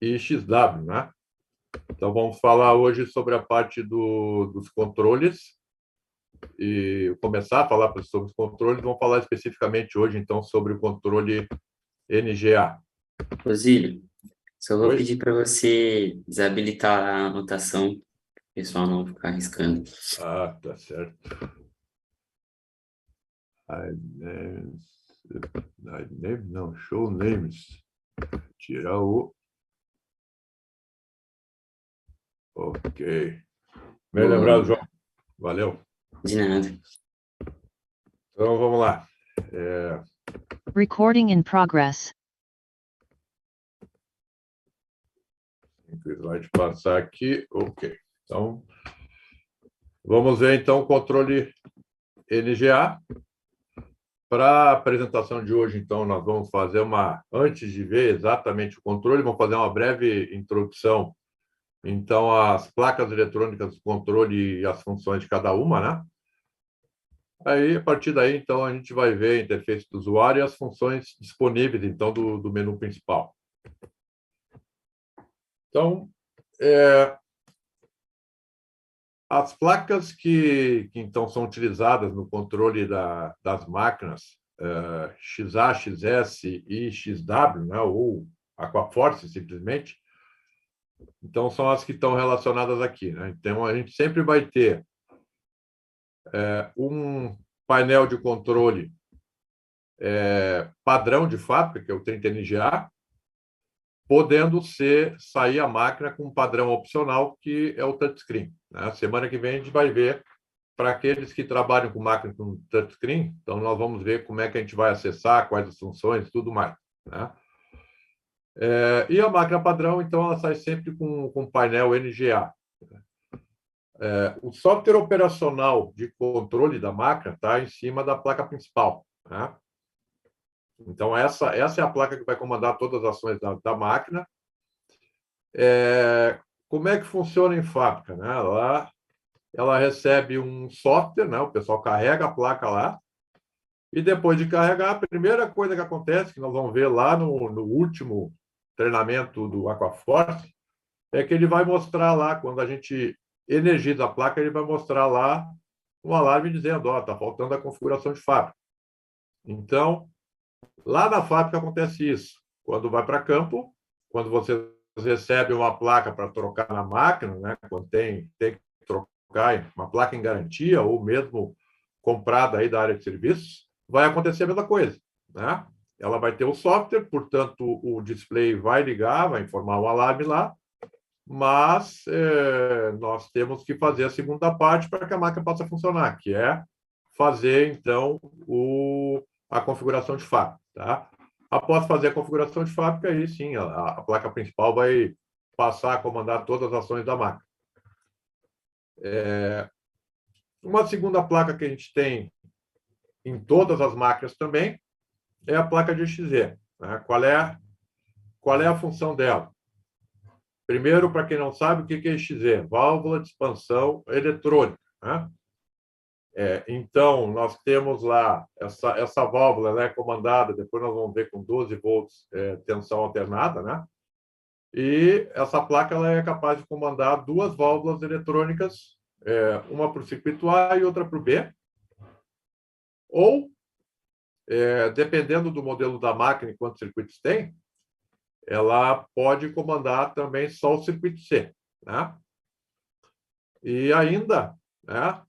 e XW, né? Então, vamos falar hoje sobre a parte dos controles e começar a falar sobre os controles. Vamos falar especificamente hoje, então, sobre o controle NGA. Osílio, só vou Oi? pedir para você desabilitar a anotação, para o pessoal não ficar arriscando. Ah, tá certo. I name, não, show names. Tirar o... Ok. Bem Boa, lembrado, boa. João. Valeu. De nada. Então, vamos lá. Recording in progress. O slide passar aqui. Ok. Então, vamos ver, então, o controle NGA. Para a apresentação de hoje, então, nós vamos fazer antes de ver exatamente o controle, vamos fazer uma breve introdução, então, às placas eletrônicas do controle e as funções de cada uma, né? Aí, a partir daí, então, a gente vai ver a interface do usuário e as funções disponíveis, então, do menu principal. Então, as placas que então são utilizadas no controle das máquinas XA, XS e XW, né, ou Aquaforce, simplesmente, então são as que estão relacionadas aqui, né? Então, a gente sempre vai ter um painel de controle padrão de fábrica, que é o 30NGA, podendo sair a máquina com um padrão opcional, que é o touchscreen, né? Semana que vem a gente vai ver para aqueles que trabalham com máquina com touchscreen, então nós vamos ver como é que a gente vai acessar, quais as funções e tudo mais, né? E a máquina padrão, então, ela sai sempre com painel NGA. O software operacional de controle da máquina está em cima da placa principal, né? Então, essa é a placa que vai comandar todas as ações da máquina. Como é que funciona em fábrica, né? Ela recebe um software, né? O pessoal carrega a placa lá, e depois de carregar, a primeira coisa que acontece, que nós vamos ver lá no último treinamento do Aquaforce, é que ele vai mostrar lá, quando a gente energiza a placa, ele vai mostrar lá um alarme dizendo, ó, está faltando a configuração de fábrica. Então, lá na fábrica acontece isso. Quando vai para campo, quando você recebe uma placa para trocar na máquina, né, quando tem que trocar uma placa em garantia ou mesmo comprada aí da área de serviços, vai acontecer a mesma coisa, né? Ela vai ter o software, portanto, o display vai ligar, vai informar o alarme lá, mas nós temos que fazer a segunda parte para que a máquina possa funcionar, que é fazer, então, a configuração de fábrica, tá? Após fazer a configuração de fábrica, aí sim, a placa principal vai passar a comandar todas as ações da máquina. Uma segunda placa que a gente tem em todas as máquinas também é a placa de XZ, né? Qual é a função dela? Primeiro, para quem não sabe, o que é XZ? Válvula de expansão eletrônica, né? Então, nós temos lá essa válvula, ela é comandada, depois nós vamos ver com 12 volts tensão alternada, né? E essa placa ela é capaz de comandar duas válvulas eletrônicas, uma para o circuito A e outra para o B, ou, dependendo do modelo da máquina e quantos circuitos tem, ela pode comandar também só o circuito C, né? E ainda, né,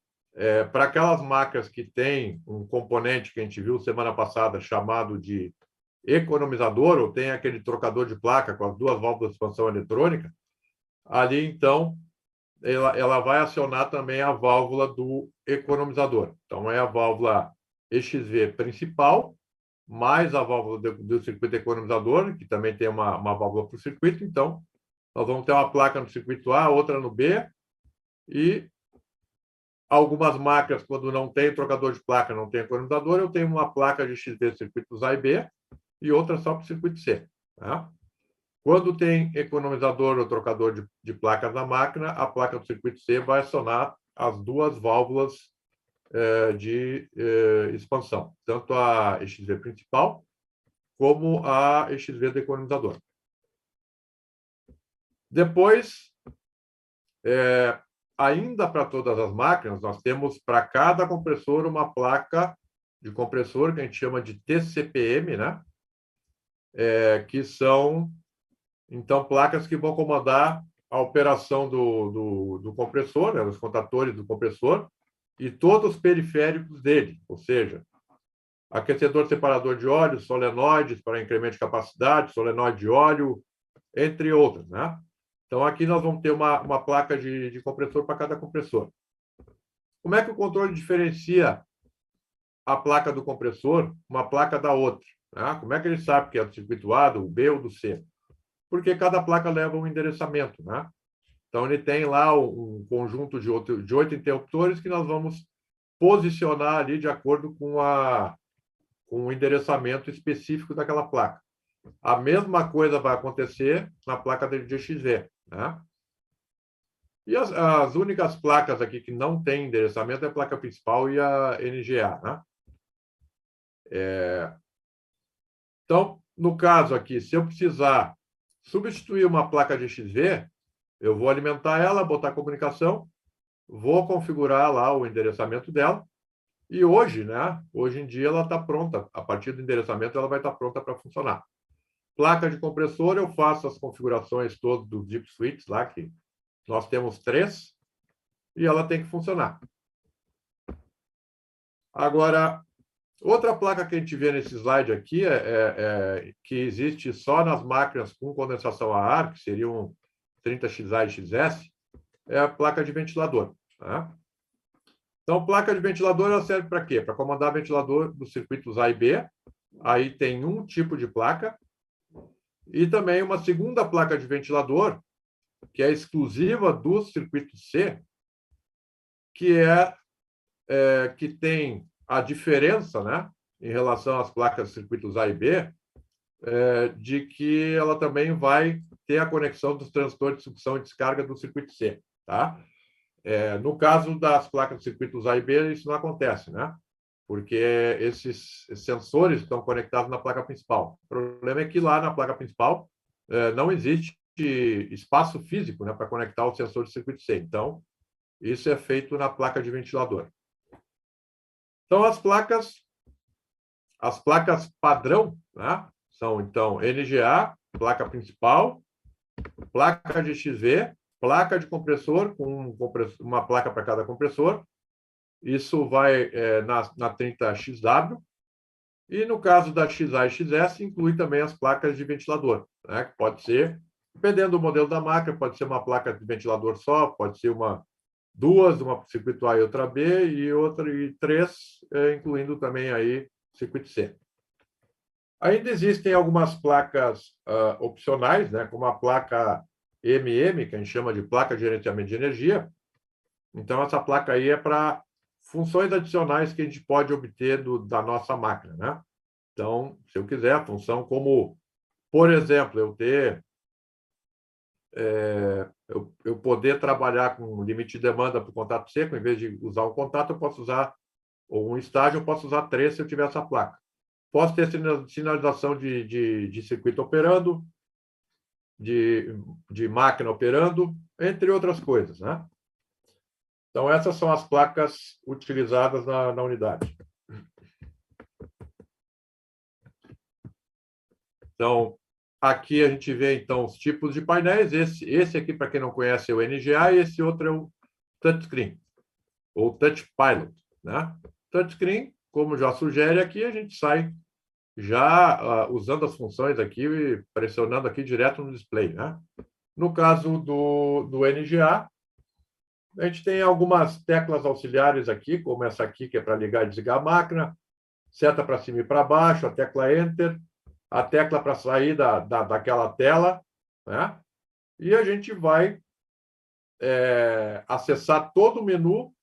para aquelas máquinas que têm um componente que a gente viu semana passada chamado de economizador, ou tem aquele trocador de placa com as duas válvulas de expansão eletrônica, ali, então, ela vai acionar também a válvula do economizador. Então, é a válvula EXV principal, mais a válvula do circuito economizador, que também tem uma válvula para o circuito. Então, nós vamos ter uma placa no circuito A, outra no B, e algumas máquinas, quando não tem trocador de placa, não tem economizador, eu tenho uma placa de XV circuitos A e B, e outra só para o circuito C, tá? Quando tem economizador ou trocador de placas na máquina, a placa do circuito C vai acionar as duas válvulas de expansão, tanto a EXV principal como a EXV do economizador. Depois, ainda para todas as máquinas, nós temos para cada compressor uma placa de compressor que a gente chama de TCPM, né? Que são, então, placas que vão comandar a operação do compressor, né? Os contatores do compressor e todos os periféricos dele, ou seja, aquecedor separador de óleo, solenoides para incremento de capacidade, solenoide de óleo, entre outros, né? Então, aqui nós vamos ter uma placa de compressor para cada compressor. Como é que o controle diferencia a placa do compressor uma placa da outra? Né? Como é que ele sabe que é do circuito A, do B ou do C? Porque cada placa leva um endereçamento, né? Então, ele tem lá um conjunto de 8 interruptores que nós vamos posicionar ali de acordo com o endereçamento específico daquela placa. A mesma coisa vai acontecer na placa de DXV, né? E as únicas placas aqui que não têm endereçamento é a placa principal e a NGA, né? Então, no caso aqui, se eu precisar substituir uma placa de DXV, eu vou alimentar ela, botar comunicação, vou configurar lá o endereçamento dela, e hoje, né? Hoje em dia ela está pronta. A partir do endereçamento ela vai estar pronta para funcionar. Placa de compressor, eu faço as configurações todas do Deep Switch lá, que nós temos 3, e ela tem que funcionar. Agora, outra placa que a gente vê nesse slide aqui que existe só nas máquinas com condensação a ar, que seriam 30XA e XS, é a placa de ventilador. Tá? Então, placa de ventilador ela serve para quê? Para comandar ventilador dos circuitos A e B. Aí tem um tipo de placa. E também uma segunda placa de ventilador, que é exclusiva do circuito C, que que tem a diferença, né, em relação às placas de circuitos A e B, de que ela também vai ter a conexão dos transistores de sucção e descarga do circuito C. Tá? No caso das placas de circuitos A e B, isso não acontece, né? Porque esses sensores estão conectados na placa principal. O problema é que lá na placa principal não existe espaço físico, né, para conectar o sensor de circuito C. Então, isso é feito na placa de ventilador. Então, as placas padrão, né, são, então, NGA, placa principal, placa de XV, placa de compressor, com uma placa para cada compressor. Isso vai na 30XW. E no caso da XA e XS, inclui também as placas de ventilador, né? Que pode ser, dependendo do modelo da máquina, pode ser uma placa de ventilador só, pode ser duas, uma circuito A e outra B, e 3, incluindo também aí circuito C. Ainda existem algumas placas opcionais, né? Como a placa MM, que a gente chama de placa de gerenciamento de energia. Então, essa placa aí é para funções adicionais que a gente pode obter da nossa máquina, né? Então, se eu quiser, a função como, por exemplo, eu poder trabalhar com limite de demanda para o contato seco, em vez de usar um contato, eu posso usar, ou um estágio, eu posso usar 3 se eu tiver essa placa. Posso ter sinalização de circuito operando, de máquina operando, entre outras coisas, né? Então, essas são as placas utilizadas na unidade. Então, aqui a gente vê, então, os tipos de painéis. Esse aqui, para quem não conhece, é o NGA, e esse outro é o touchscreen, ou touch pilot, né? Touchscreen, como já sugere aqui, a gente sai já usando as funções aqui e pressionando aqui direto no display, né? No caso do NGA, a gente tem algumas teclas auxiliares aqui, como essa aqui, que é para ligar e desligar a máquina, seta para cima e para baixo, a tecla Enter, a tecla para sair daquela tela, né? E a gente vai acessar todo o menu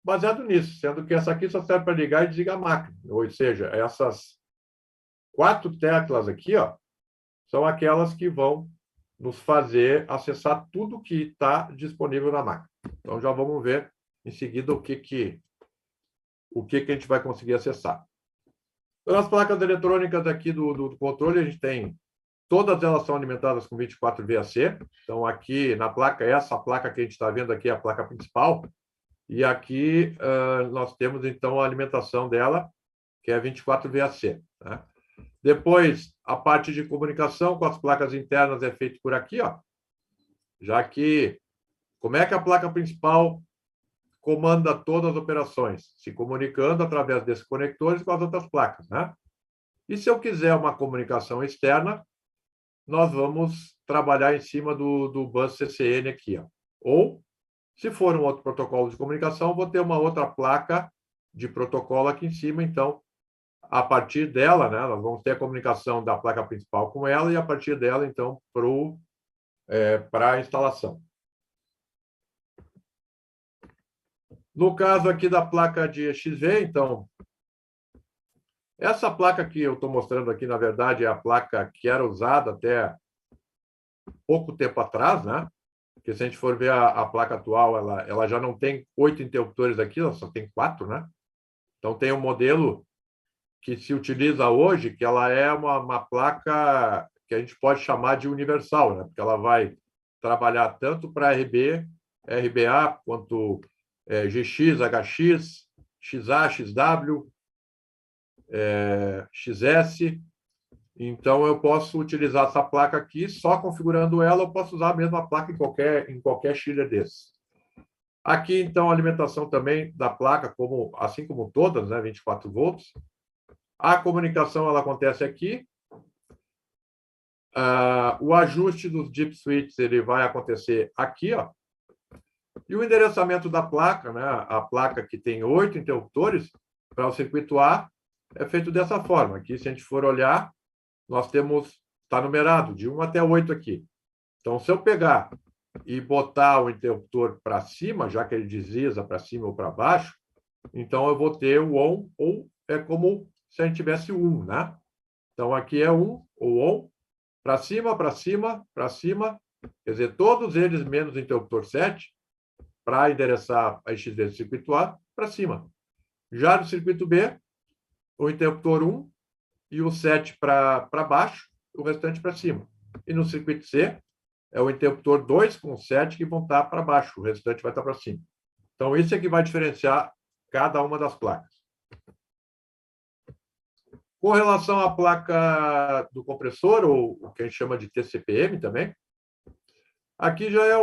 baseado nisso, sendo que essa aqui só serve para ligar e desligar a máquina. Ou seja, essas 4 teclas aqui, ó, são aquelas que vão nos fazer acessar tudo que está disponível na máquina. Então, já vamos ver em seguida o que a gente vai conseguir acessar. Então, as placas eletrônicas aqui do controle, a gente tem todas elas são alimentadas com 24 VAC. Então, aqui na placa, essa placa que a gente está vendo aqui é a placa principal. E aqui nós temos, então, a alimentação dela, que é 24 VAC. Né? Depois, a parte de comunicação com as placas internas é feita por aqui, ó. Já que, como é que a placa principal comanda todas as operações? Se comunicando através desses conectores com as outras placas, né? E se eu quiser uma comunicação externa, nós vamos trabalhar em cima do bus CCN aqui, ó. Ou, se for um outro protocolo de comunicação, vou ter uma outra placa de protocolo aqui em cima, então, a partir dela, né, nós vamos ter a comunicação da placa principal com ela e a partir dela, então, para a instalação. No caso aqui da placa de EXV, então, essa placa que eu estou mostrando aqui, na verdade, é a placa que era usada até pouco tempo atrás, né? Porque se a gente for ver a placa atual, ela já não tem 8 interruptores aqui, ela só tem 4, né? Então, tem um modelo que se utiliza hoje, que ela é uma placa que a gente pode chamar de universal, né? Porque ela vai trabalhar tanto para RB, RBA, quanto GX, HX, XA, XW, XS. Então, eu posso utilizar essa placa aqui, só configurando ela, eu posso usar a mesma placa em qualquer chiller desse. Aqui, então, a alimentação também da placa, assim como todas, né, 24 volts. A comunicação ela acontece aqui. O ajuste dos deep switches ele vai acontecer aqui, ó. E o endereçamento da placa, né, a placa que tem 8 interruptores, para o circuito A, é feito dessa forma. Aqui, se a gente for olhar, nós temos, está numerado, de 1 até 8 aqui. Então, se eu pegar e botar o interruptor para cima, já que ele desliza para cima ou para baixo, então eu vou ter o ON, ou é como se a gente tivesse 1, né? Então, aqui é 1, ou ON, para cima, para cima, para cima, quer dizer, todos eles menos o interruptor 7, para endereçar a XV do circuito A, para cima. Já no circuito B, o interruptor 1 e o 7 para baixo, o restante para cima. E no circuito C, é o interruptor 2 com 7 que vão estar para baixo, o restante vai estar para cima. Então, isso é que vai diferenciar cada uma das placas. Com relação à placa do compressor, ou o que a gente chama de TCPM também, aqui já é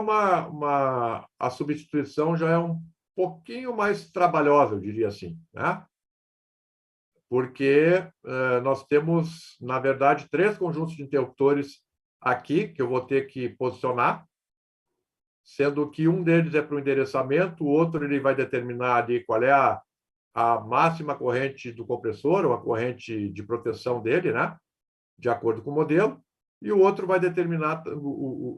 a substituição já é um pouquinho mais trabalhosa, eu diria assim, né? Porque nós temos, na verdade, 3 conjuntos de interruptores aqui, que eu vou ter que posicionar, sendo que um deles é para o endereçamento, o outro ele vai determinar ali qual é a máxima corrente do compressor, ou a corrente de proteção dele, né? De acordo com o modelo, e o outro vai determinar,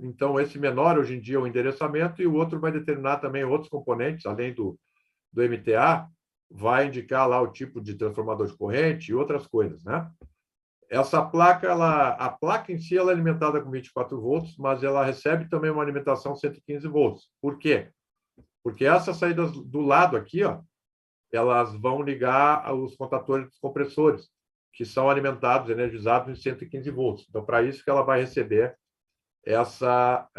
então, esse menor hoje em dia é o endereçamento, e o outro vai determinar também outros componentes, além do MTA, vai indicar lá o tipo de transformador de corrente e outras coisas, né? Essa placa, a placa em si ela é alimentada com 24 volts, mas ela recebe também uma alimentação 115 volts. Por quê? Porque essas saídas do lado aqui, ó, elas vão ligar os contatores dos compressores, que são alimentados, energizados em 115 volts. Então, para isso que ela vai receber essa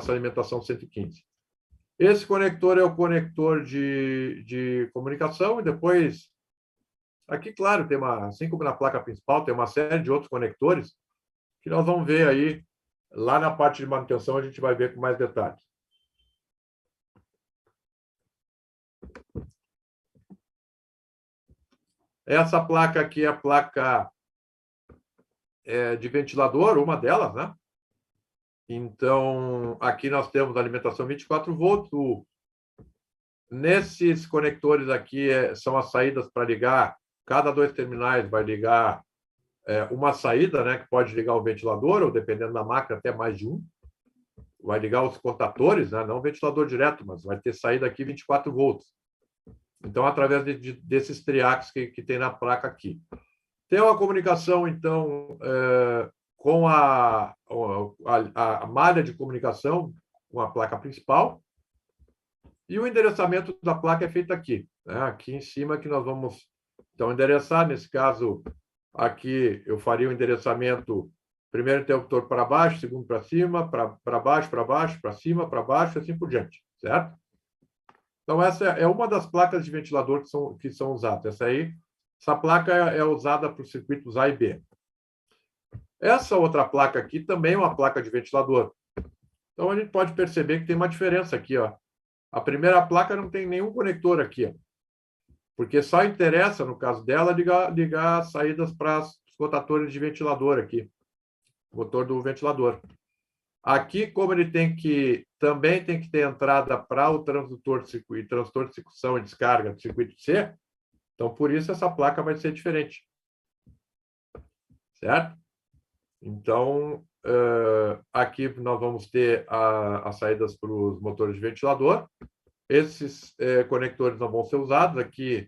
alimentação 115. Esse conector é o conector de comunicação, e depois, aqui, claro, tem assim como na placa principal, tem uma série de outros conectores que nós vamos ver aí, lá na parte de manutenção, a gente vai ver com mais detalhes. Essa placa aqui é a placa de ventilador, uma delas, né? Então, aqui nós temos a alimentação 24 volts. Nesses conectores aqui são as saídas para ligar, cada 2 terminais vai ligar uma saída, né, que pode ligar o ventilador, ou dependendo da máquina, até mais de um. Vai ligar os contatores, né, não o ventilador direto, mas vai ter saída aqui 24 volts. Então, através desses triacs que tem na placa aqui. Tem uma comunicação, então, com a malha de comunicação com a placa principal, e o endereçamento da placa é feito aqui, né? Aqui em cima que nós vamos, então, endereçar, nesse caso, Aqui eu faria o endereçamento, primeiro interruptor para baixo, segundo para cima, para baixo, para cima, para baixo, assim por diante, certo? Então, essa é uma das placas de ventilador que são usadas. Essa placa é usada para os circuitos A e B. Essa outra placa aqui também é uma placa de ventilador. Então, a gente pode perceber que tem uma diferença aqui, ó. A primeira placa não tem nenhum conector aqui, ó, porque só interessa, no caso dela, ligar as saídas para os rotatores de ventilador aqui, motor do ventilador. Aqui, como ele também tem que ter entrada para o transdutor de circuito, transdutor de circuição e descarga do circuito C, então por isso essa placa vai ser diferente. Certo? Então, aqui nós vamos ter as saídas para os motores de ventilador. Esses conectores não vão ser usados. Aqui,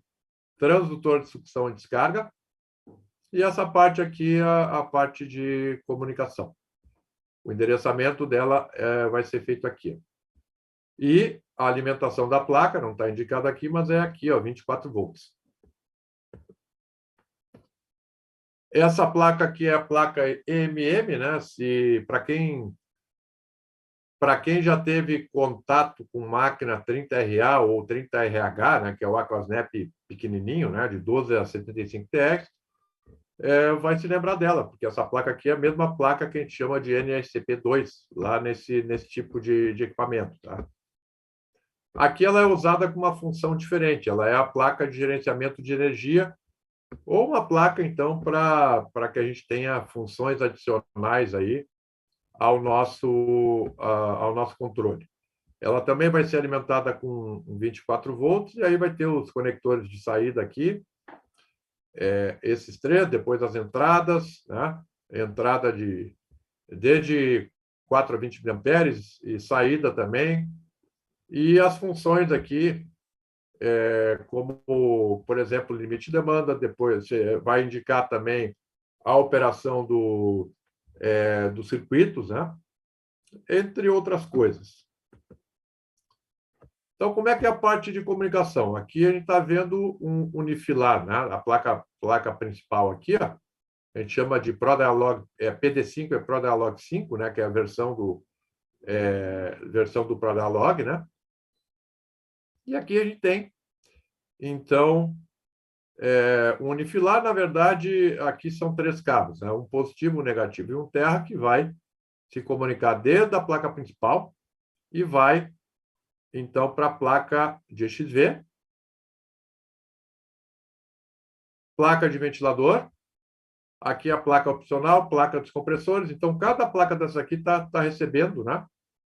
transdutor de sucção e descarga. E essa parte aqui, a parte de comunicação. O endereçamento dela vai ser feito aqui. E a alimentação da placa, não está indicado aqui, mas é aqui, ó, 24 volts. Essa placa aqui é a placa EMM, né? Para quem já teve contato com máquina 30RA ou 30RH, né, que é o Aquasnap pequenininho, né, de 12 a 75 TX, vai se lembrar dela, porque essa placa aqui é a mesma placa que a gente chama de NSCP2, lá nesse tipo de equipamento. Tá? Aqui ela é usada com uma função diferente, ela é a placa de gerenciamento de energia, ou uma placa, então, para que a gente tenha funções adicionais aí ao nosso controle. Ela também vai ser alimentada com 24 volts, e aí vai ter os conectores de saída aqui, esses três, depois as entradas, né? Entrada desde 4 a 20 amperes e saída também, e as funções aqui, como, por exemplo, limite de demanda, depois você vai indicar também a operação dos circuitos, né? Entre outras coisas. Então, como é que é a parte de comunicação? Aqui a gente está vendo um unifilar, né? A placa principal aqui, ó, a gente chama de ProDialog, PD5 é ProDialog 5, né? Que é a versão do ProDialog, né? E aqui a gente tem, então, um unifilar, na verdade, aqui são 3 cabos, né? Um positivo, um negativo e um terra, que vai se comunicar desde a placa principal e vai, então, para a placa de EXV, placa de ventilador, aqui a placa opcional, placa dos compressores. Então, cada placa dessa aqui está recebendo, né?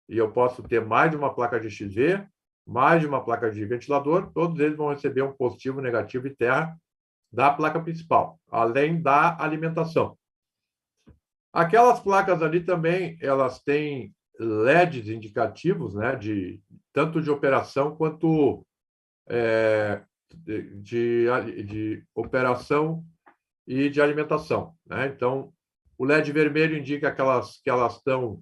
E eu posso ter mais de uma placa de EXV, mais de uma placa de ventilador, todos eles vão receber um positivo, negativo e terra da placa principal, além da alimentação. Aquelas placas ali também, elas têm LEDs indicativos, né, tanto de operação quanto de operação e de alimentação, né? Então, o LED vermelho indica que elas estão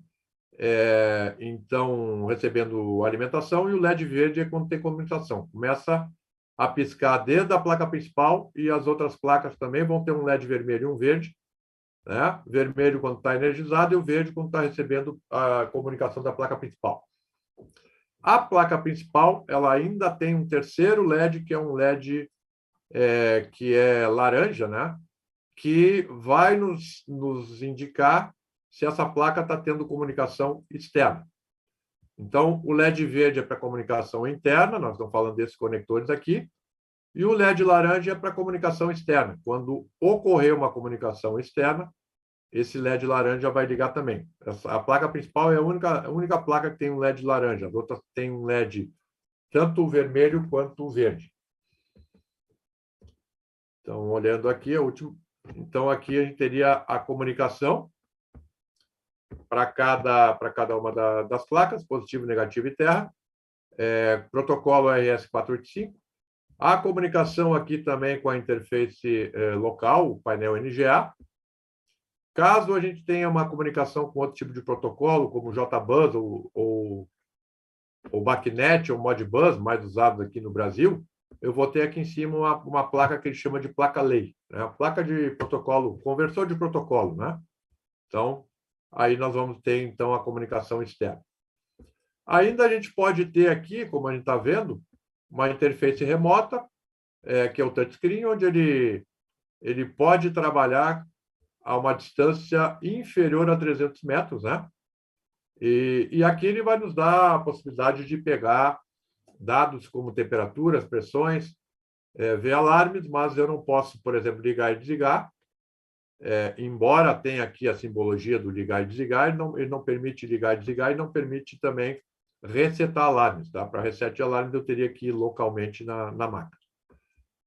então recebendo alimentação, e o LED verde é quando tem comunicação. Começa a piscar desde a placa principal, e as outras placas também vão ter um LED vermelho e um verde, né? Vermelho quando está energizado e o verde quando está recebendo a comunicação da placa principal. A placa principal, ela ainda tem um terceiro LED, que é um LED que é laranja, né? Que vai nos indicar se essa placa está tendo comunicação externa. Então, o LED verde é para comunicação interna, nós estamos falando desses conectores aqui, e o LED laranja é para comunicação externa. Quando ocorrer uma comunicação externa, esse LED laranja vai ligar também. A placa principal é a única placa que tem um LED laranja, as outras têm um LED tanto o vermelho quanto o verde. Então, olhando aqui, então, aqui a gente teria a comunicação para cada uma das placas, positivo, negativo e terra, protocolo RS485. A comunicação aqui também com a interface local, o painel NGA. Caso a gente tenha uma comunicação com outro tipo de protocolo, como JBus ou BACnet ou Modbus, mais usados aqui no Brasil, eu vou ter aqui em cima uma placa que ele chama de placa-lei, né? A placa de protocolo, conversor de protocolo, né? Então, aí nós vamos ter, então, a comunicação externa. Ainda a gente pode ter aqui, como a gente está vendo, uma interface remota, que é o touchscreen, onde ele pode trabalhar a uma distância inferior a 300 metros, né? E aqui ele vai nos dar a possibilidade de pegar dados como temperaturas, pressões, ver alarmes, mas eu não posso, por exemplo, ligar e desligar. Embora tenha aqui a simbologia do ligar e desligar, ele não permite ligar e desligar e não permite também resetar alarmes. Tá? Para reset de alarmes, eu teria que ir localmente na máquina.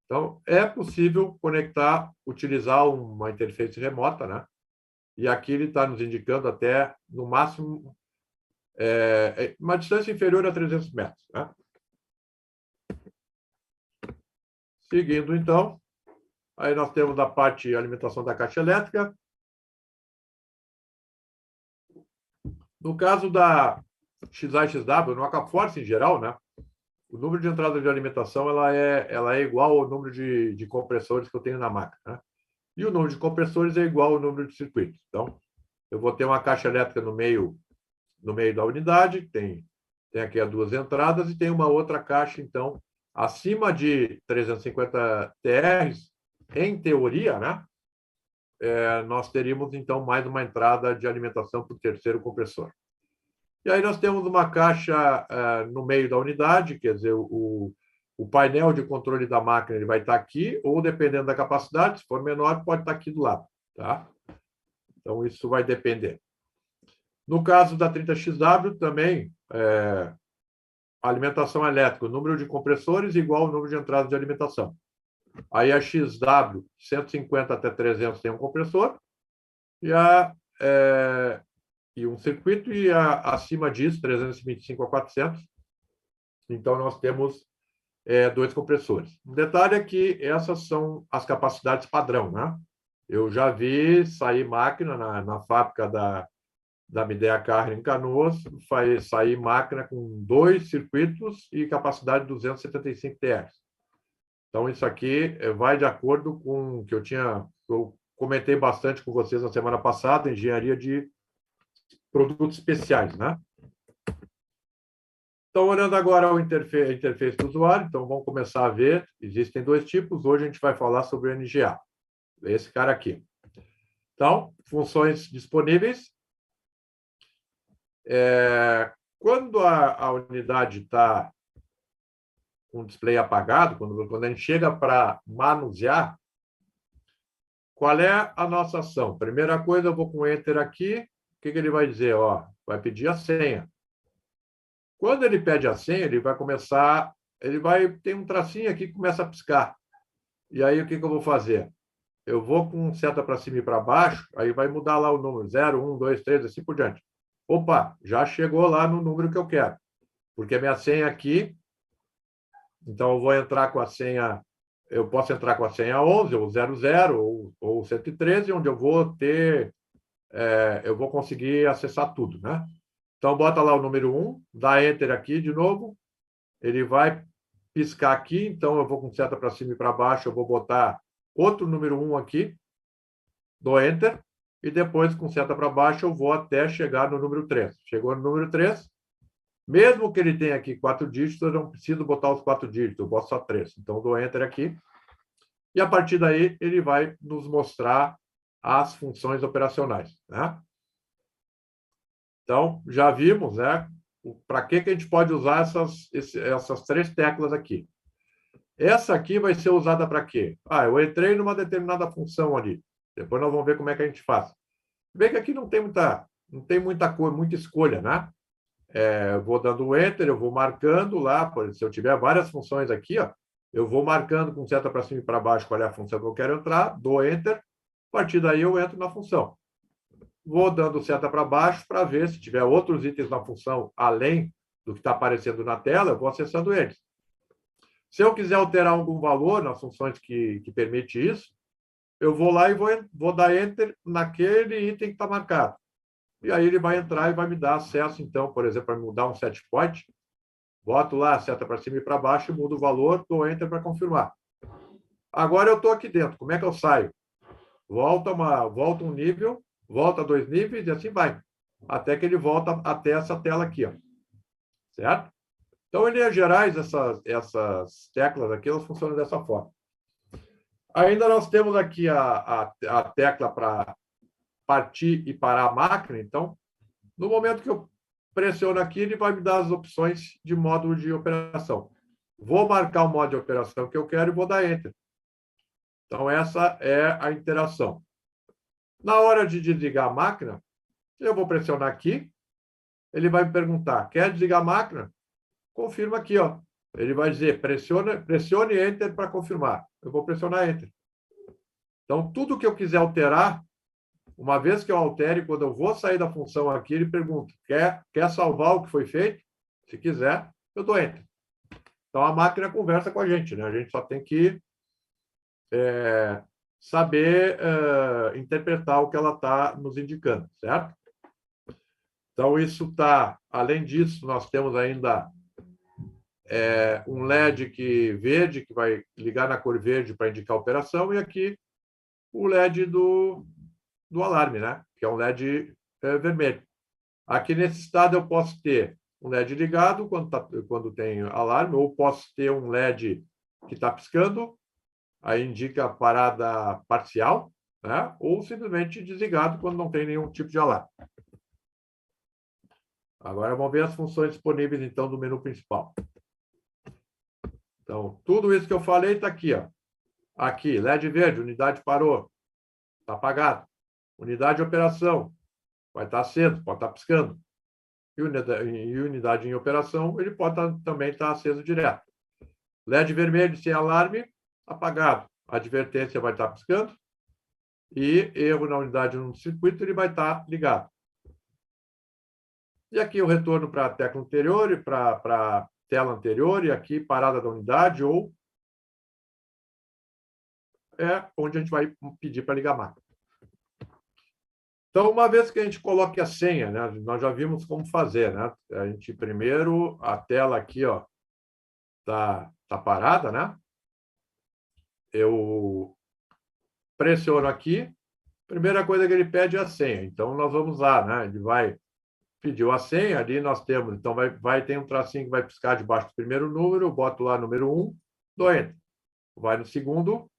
Então, é possível conectar, utilizar uma interface remota, né? E aqui ele está nos indicando até, no máximo, uma distância inferior a 300 metros. Né? Seguindo, então, aí nós temos a parte de alimentação da caixa elétrica. No caso da XA/XW, no AK-Force em geral, né? O número de entradas de alimentação ela é igual ao número de compressores que eu tenho na máquina. Né? E o número de compressores é igual ao número de circuitos. Então, eu vou ter uma caixa elétrica no meio da unidade, tem aqui as duas entradas e tem uma outra caixa, então, acima de 350 TRs, em teoria, né? Nós teríamos, então, mais uma entrada de alimentação para o terceiro compressor. E aí nós temos uma caixa no meio da unidade, quer dizer, o painel de controle da máquina ele vai estar aqui, ou dependendo da capacidade, se for menor, pode estar aqui do lado. Tá? Então, isso vai depender. No caso da 30XW, também, alimentação elétrica, o número de compressores igual ao número de entradas de alimentação. Aí a XW, 150 até 300 tem um compressor, e um circuito, e acima disso, 325 a 400, então nós temos dois compressores. O detalhe é que essas são as capacidades padrão, né? Eu já vi sair máquina na fábrica da Midea Carne em Canoas, sair máquina com 2 circuitos e capacidade de 275 TR. Então, isso aqui vai de acordo com o que eu comentei bastante com vocês na semana passada, engenharia de produtos especiais, né? Então, olhando agora a interface do usuário, então vamos começar a ver, existem 2 tipos, hoje a gente vai falar sobre o NGA, esse cara aqui. Então, funções disponíveis. Quando a unidade está com o display apagado, quando a gente chega para manusear, qual é a nossa ação? Primeira coisa, eu vou com Enter aqui, o que ele vai dizer? Ó, vai pedir a senha. Quando ele pede a senha, ele vai ter um tracinho aqui que começa a piscar. E aí, o que eu vou fazer? Eu vou com seta para cima e para baixo, aí vai mudar lá o número, 0, 1, 2, 3, assim por diante. Opa, já chegou lá no número que eu quero. Porque a minha senha aqui, então eu vou entrar com a senha, eu posso entrar com a senha 11, ou 00, ou 113, onde eu vou eu vou conseguir acessar tudo, né? Então, bota lá o número 1, dá Enter aqui de novo, ele vai piscar aqui, então eu vou com seta para cima e para baixo, eu vou botar outro número 1 aqui, dou Enter, e depois com seta para baixo eu vou até chegar no número 3. Chegou no número 3, mesmo que ele tenha aqui 4 dígitos, eu não preciso botar os 4 dígitos, eu boto só 3. Então, dou Enter aqui, e a partir daí ele vai nos mostrar as funções operacionais, né? Então, já vimos, né? Para que a gente pode usar essas 3 teclas aqui. Essa aqui vai ser usada para quê? Eu entrei numa determinada função ali. Depois nós vamos ver como é que a gente faz. Vê que aqui não tem muita coisa, muita escolha, né? Eu vou dando Enter, eu vou marcando lá, se eu tiver várias funções aqui, ó, eu vou marcando com seta para cima e para baixo qual é a função que eu quero entrar, dou Enter, a partir daí eu entro na função. Vou dando seta para baixo para ver se tiver outros itens na função além do que está aparecendo na tela, eu vou acessando eles. Se eu quiser alterar algum valor nas funções que permite isso, eu vou lá e vou dar Enter naquele item que está marcado. E aí ele vai entrar e vai me dar acesso, então, por exemplo, para mudar um set point, boto lá a seta para cima e para baixo, mudo o valor, dou Enter para confirmar. Agora eu estou aqui dentro. Como é que eu saio? Volta um nível, volta 2 níveis e assim vai. Até que ele volta até essa tela aqui, ó. Certo? Então, em linhas gerais, essas teclas aqui, elas funcionam dessa forma. Ainda nós temos aqui a tecla para partir e parar a máquina. Então, no momento que eu pressiono aqui, ele vai me dar as opções de módulo de operação. Vou marcar o modo de operação que eu quero e vou dar Enter. Então, essa é a interação. Na hora de desligar a máquina, eu vou pressionar aqui, ele vai me perguntar, quer desligar a máquina? Confirma aqui, ó. Ele vai dizer, pressione Enter para confirmar. Eu vou pressionar Enter. Então, tudo que eu quiser alterar, uma vez que eu altere, quando eu vou sair da função aqui, ele pergunta, quer salvar o que foi feito? Se quiser, eu dou Enter. Então, a máquina conversa com a gente, né? A gente só tem que saber interpretar o que ela está nos indicando, certo? Então, isso está... Além disso, nós temos ainda um LED verde, que vai ligar na cor verde para indicar a operação, e aqui o LED do alarme, né? Que é um LED vermelho. Aqui nesse estado eu posso ter um LED ligado quando tem alarme, ou posso ter um LED que está piscando, aí indica parada parcial, né? Ou simplesmente desligado quando não tem nenhum tipo de alarme. Agora vamos ver as funções disponíveis, então, do menu principal. Então, tudo isso que eu falei está aqui, ó. Aqui, LED verde, unidade parou, está apagado. Unidade de operação, vai estar aceso, pode estar piscando. E unidade em operação, ele pode também estar aceso direto. LED vermelho sem alarme, apagado. Advertência vai estar piscando. E erro na unidade no circuito, ele vai estar ligado. E aqui o retorno para a tecla anterior e para a tela anterior, e aqui parada da unidade, ou onde a gente vai pedir para ligar a máquina. Então, uma vez que a gente coloque a senha, né, nós já vimos como fazer, né? A gente primeiro, a tela aqui, ó, tá parada, né? Eu pressiono aqui, primeira coisa que ele pede é a senha. Então, nós vamos lá, né? Ele vai pedir a senha, ali nós temos, então ter um tracinho que vai piscar debaixo do primeiro número, eu boto lá número 1, dou Enter. Vai no segundo,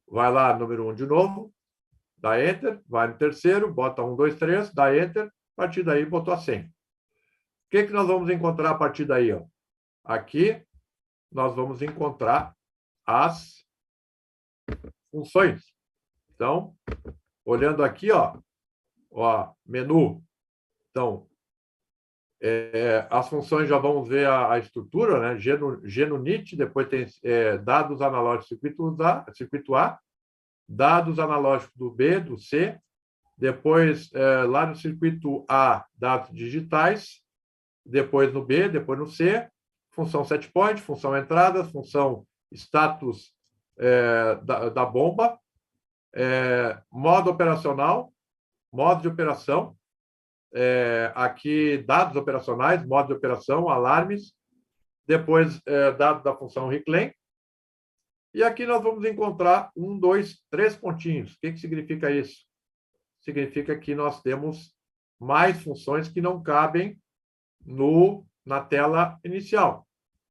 vai lá número 1 de novo, dá Enter, vai no terceiro, bota 1, 2, 3, dá Enter, a partir daí botou a senha. O que nós vamos encontrar a partir daí? Ó? Aqui, nós vamos encontrar as funções. Então, olhando aqui, ó, menu. Então, as funções já vamos ver a estrutura, né? GNUNIT, depois tem dados analógicos circuito A, dados analógicos do B, do C, depois lá no circuito A, dados digitais, depois no B, depois no C, função setPoint, função entrada, função status da bomba, modo operacional, modo de operação, aqui dados operacionais, modo de operação, alarmes, depois dados da função reclaim, e aqui nós vamos encontrar 1, 2, 3 pontinhos. O que significa isso? Significa que nós temos mais funções que não cabem na tela inicial.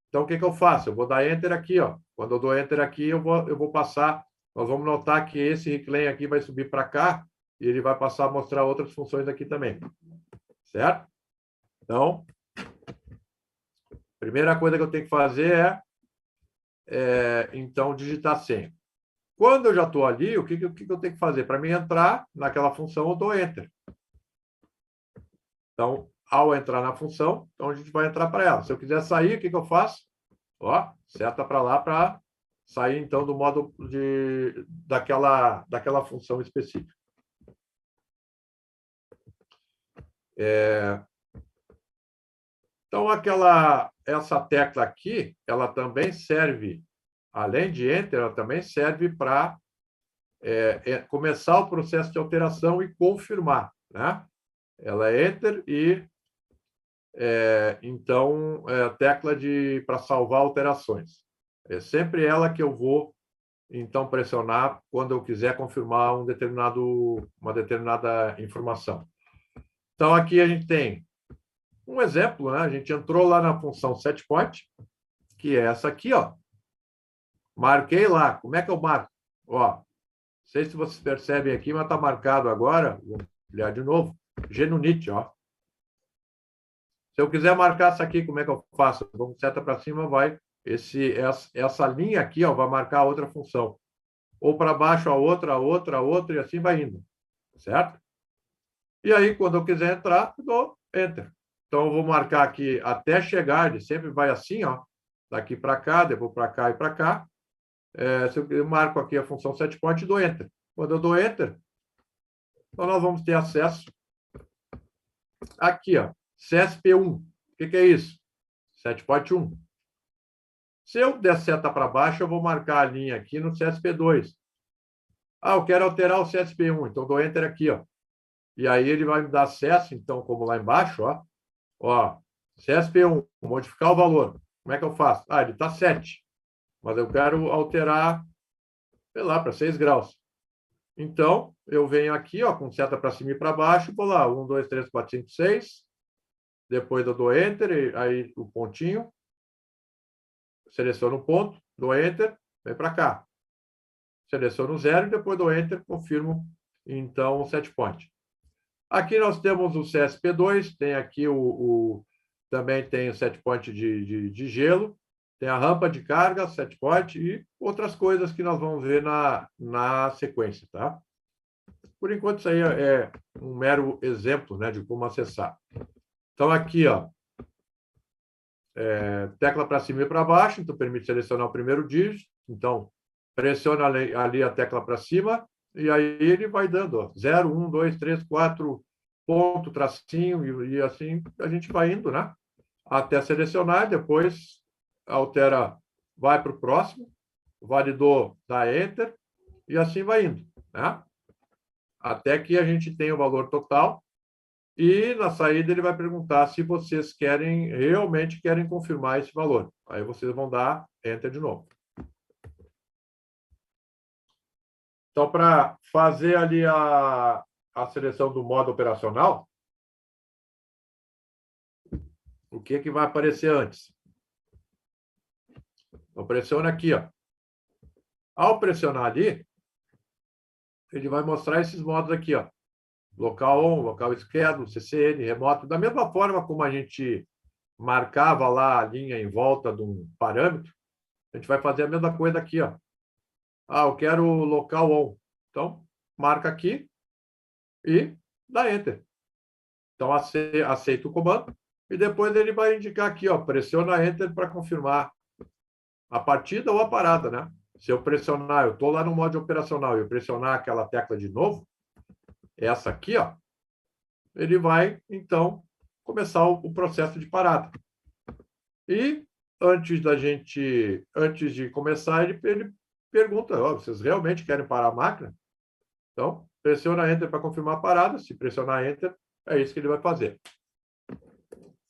Então, o que eu faço? Eu vou dar Enter aqui, ó. Quando eu dou Enter aqui, eu vou passar, nós vamos notar que esse reclaim aqui vai subir para cá, e ele vai passar a mostrar outras funções aqui também. Certo? Então, a primeira coisa que eu tenho que fazer então, digitar a senha. Quando eu já estou ali, o que eu tenho que fazer? Para mim entrar naquela função, eu dou Enter. Então, ao entrar na função, então a gente vai entrar para ela. Se eu quiser sair, o que eu faço? Ó, seta para lá para sair, então, do modo daquela função específica. Então, essa tecla aqui, ela também serve, além de Enter, ela também serve para começar o processo de alteração e confirmar, né? Ela é Enter e Então, a tecla para salvar alterações. É sempre ela que eu vou, então, pressionar quando eu quiser confirmar uma determinada informação. Então, aqui a gente tem um exemplo, né? A gente entrou lá na função setPoint, que é essa aqui, ó. Marquei lá. Como é que eu marco? Ó, não sei se vocês percebem aqui, mas está marcado agora. Vou olhar de novo. Genunit, ó. Se eu quiser marcar isso aqui, como é que eu faço? Vamos seta para cima, vai. Essa linha aqui, ó, vai marcar outra função. Ou para baixo, a outra, e assim vai indo. Certo? E aí, quando eu quiser entrar, eu dou Enter. Então, eu vou marcar aqui até chegar, ele sempre vai assim, ó. Daqui para cá, depois para cá e para cá. Se eu marco aqui a função setPoint, dou Enter. Quando eu dou Enter, então nós vamos ter acesso aqui, ó, CSP1. O que é isso? Setpoint 1. Se eu der seta para baixo, eu vou marcar a linha aqui no CSP2. Eu quero alterar o CSP1, então dou Enter aqui, ó. E aí ele vai me dar acesso, então, como lá embaixo, ó, CSP1, modificar o valor. Como é que eu faço? Ele está 7, mas eu quero alterar, sei lá, para 6 graus. Então, eu venho aqui, ó, com seta para cima e para baixo, vou lá, 1, 2, 3, 4, 5, 6. Depois eu dou Enter, aí o pontinho. Seleciono o ponto, dou Enter, vem para cá. Seleciono o 0 e depois dou Enter, confirmo, então, o setPoint. Aqui nós temos o CSP2, tem aqui também tem o setPoint de gelo, tem a rampa de carga, setPoint e outras coisas que nós vamos ver na sequência, tá? Por enquanto, isso aí é um mero exemplo, né, de como acessar. Então, aqui, ó, tecla para cima e para baixo, então permite selecionar o primeiro dígito. Então, pressiona ali a tecla para cima e aí ele vai dando, ó, 0, 1, 2, 3, 4, ponto, tracinho, e assim a gente vai indo, né? Até selecionar, depois altera, vai para o próximo, validou, dá Enter, e assim vai indo, né? Até que a gente tenha o valor total, e na saída ele vai perguntar se vocês realmente querem confirmar esse valor. Aí vocês vão dar Enter de novo. Então, para fazer ali a seleção do modo operacional, o que vai aparecer antes? Então, pressiona aqui, ó. Ao pressionar ali, ele vai mostrar esses modos aqui, ó. Local on, local schedule, CCN, remoto. Da mesma forma como a gente marcava lá a linha em volta de um parâmetro, a gente vai fazer a mesma coisa aqui, ó. Eu quero local on. Então, marca aqui e dá Enter. Então, aceita o comando e depois ele vai indicar aqui, ó, pressiona Enter para confirmar a partida ou a parada, né? Se eu pressionar, eu estou lá no modo operacional e eu pressionar aquela tecla de novo, essa aqui, ó, ele vai, então, começar o processo de parada. E antes de começar, ele pergunta, vocês realmente querem parar a máquina? Então, pressiona Enter para confirmar a parada. Se pressionar Enter, é isso que ele vai fazer.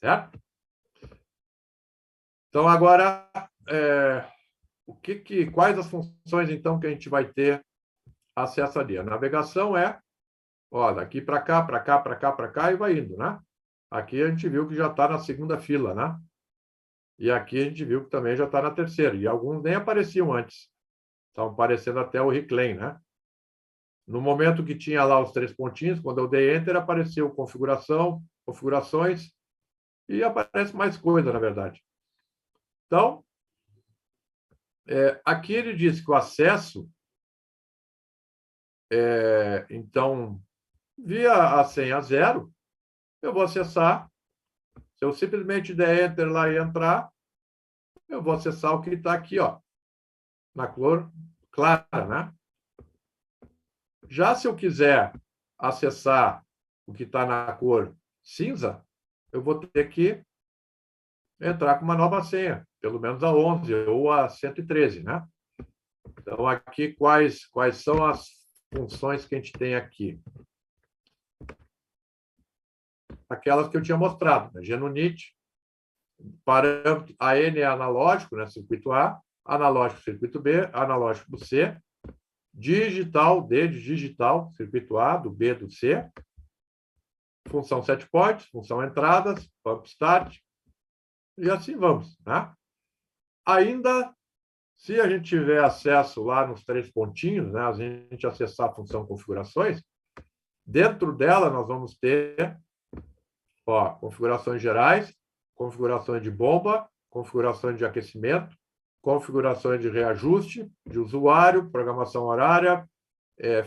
Certo? Então, agora, quais as funções, então, que a gente vai ter acesso ali? A navegação daqui para cá, para cá, para cá, para cá, e vai indo, né? Aqui a gente viu que já está na segunda fila, né? E aqui a gente viu que também já está na terceira. E alguns nem apareciam antes. Estavam aparecendo até o reclaim, né? No momento que tinha lá os 3 pontinhos, quando eu dei Enter, apareceu configurações, e aparece mais coisa, na verdade. Então, aqui ele diz que o acesso, então, via a senha 0, eu vou acessar. Se eu simplesmente der Enter lá e entrar, eu vou acessar o que está aqui, ó, na cor clara, né? Já se eu quiser acessar o que está na cor cinza, eu vou ter que entrar com uma nova senha, pelo menos a 11 ou a 113, né? Então, aqui, quais são as funções que a gente tem aqui? aquelas que eu tinha mostrado, né? GNU-NIT, parâmetro AN é analógico, né? Circuito A, analógico, circuito B, analógico do C, digital, D de digital, circuito A, do B, do C, função set points, função entradas, pump start, e assim vamos, né? Ainda, se a gente tiver acesso lá nos 3 pontinhos, né? A gente acessar a função configurações, dentro dela nós vamos ter, ó, configurações gerais, configurações de bomba, configurações de aquecimento, configurações de reajuste de usuário, programação horária,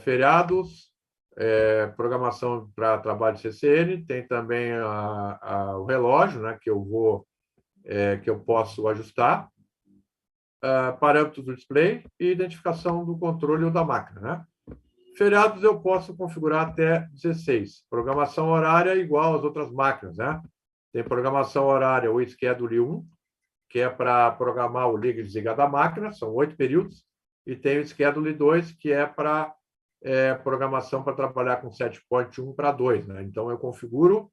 feriados, programação para trabalho de CCN, tem também o relógio, né, que eu posso ajustar, parâmetros do display e identificação do controle ou da máquina, né? Feriados eu posso configurar até 16. Programação horária igual às outras máquinas, né? Tem programação horária, o Schedule 1, que é para programar o liga e desligar da máquina, são 8 períodos, e tem o Schedule 2, que é para programação para trabalhar com set point 1 para 2, né? Então, eu configuro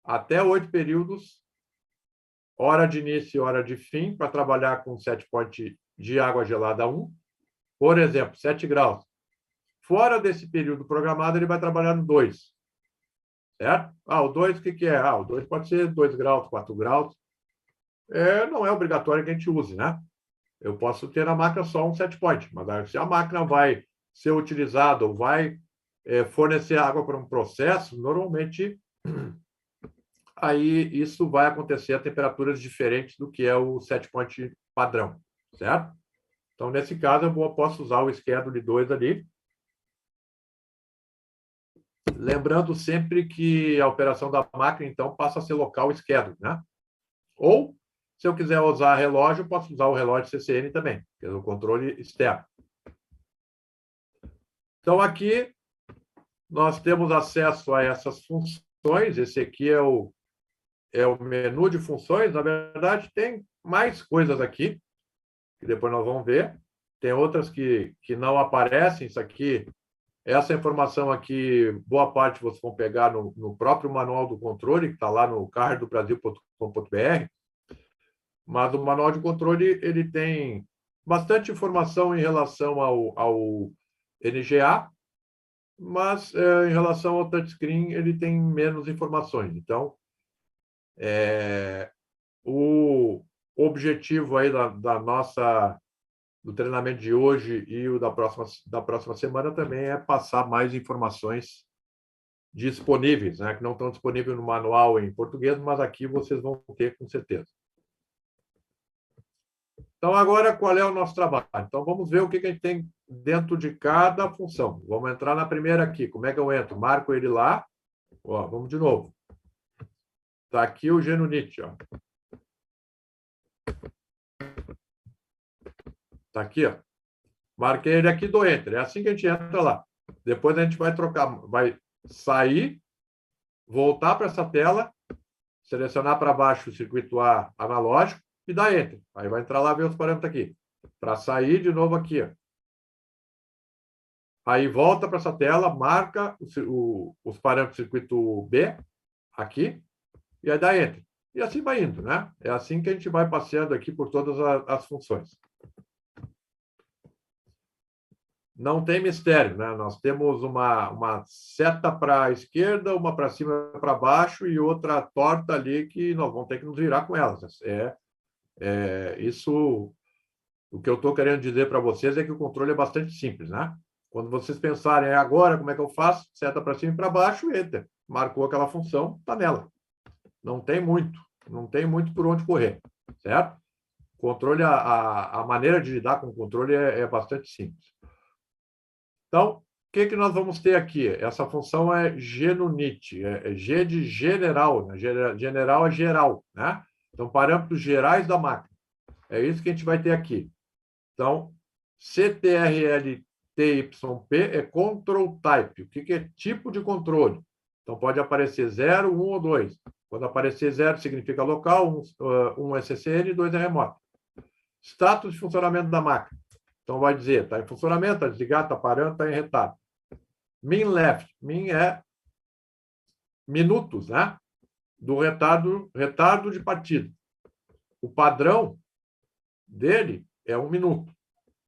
até 8 períodos, hora de início e hora de fim, para trabalhar com set point de água gelada 1. Por exemplo, 7 graus. Fora desse período programado, ele vai trabalhar no 2. Certo? O 2, o que é? O 2 pode ser 2 graus, 4 graus. Não é obrigatório que a gente use, né? Eu posso ter na máquina só um set point, mas se a máquina vai ser utilizada ou vai fornecer água para um processo, normalmente aí isso vai acontecer a temperaturas diferentes do que é o set point padrão, certo? Então, nesse caso, eu posso usar o Schedule 2 ali. Lembrando sempre que a operação da máquina, então, passa a ser local schedule, né? Ou, se eu quiser usar relógio, eu posso usar o relógio CCN também, que é o controle externo. Então, aqui, nós temos acesso a essas funções. Esse aqui é o menu de funções. Na verdade, tem mais coisas aqui, que depois nós vamos ver. Tem outras que não aparecem. Isso aqui, essa informação aqui, boa parte vocês vão pegar no próprio manual do controle, que está lá no cardobrasil.com.br. Mas o manual de controle ele tem bastante informação em relação ao NGA, mas em relação ao touchscreen ele tem menos informações. Então, o objetivo aí do treinamento de hoje e o da próxima semana também é passar mais informações disponíveis, né, que não estão disponíveis no manual em português, mas aqui vocês vão ter com certeza. Então, agora, qual é o nosso trabalho? Então, vamos ver o que a gente tem dentro de cada função. Vamos entrar na primeira aqui. Como é que eu entro? Marco ele lá. Ó, vamos de novo. Está aqui o GNU-NIT. Está aqui. Ó. Marquei ele aqui, dou Enter. É assim que a gente entra lá. Depois a gente vai trocar, vai sair, voltar para essa tela, selecionar para baixo o circuito A analógico, e dá Enter. Aí vai entrar lá e ver os parâmetros aqui. Para sair de novo aqui. Ó. Aí volta para essa tela, marca os parâmetros do circuito B, aqui, e aí dá Enter. E assim vai indo, né? É assim que a gente vai passeando aqui por todas as funções. Não tem mistério, né? Nós temos uma seta para a esquerda, uma para cima, para baixo, e outra torta ali que nós vamos ter que nos virar com elas. Isso, o que eu estou querendo dizer para vocês é que o controle é bastante simples, né? Quando vocês pensarem, agora, como é que eu faço? Seta para cima e para baixo, Enter. Marcou aquela função, está nela. Não tem muito por onde correr, certo? Controle, a maneira de lidar com o controle é bastante simples. Então, o que nós vamos ter aqui? Essa função é GNU-NIT, é G de general, né? General é geral, né? Então, parâmetros gerais da máquina. É isso que a gente vai ter aqui. Então, CTRL-TYP é Control Type. O que é tipo de controle? Então, pode aparecer 0, 1 ou 2. Quando aparecer 0, significa local, 1 é CCN e 2 é remoto. Status de funcionamento da máquina. Então, vai dizer, está em funcionamento, está desligado, está parando, está em retardo. Min left. Min é minutos, né? do retardo de partida. O padrão dele é 1 minuto.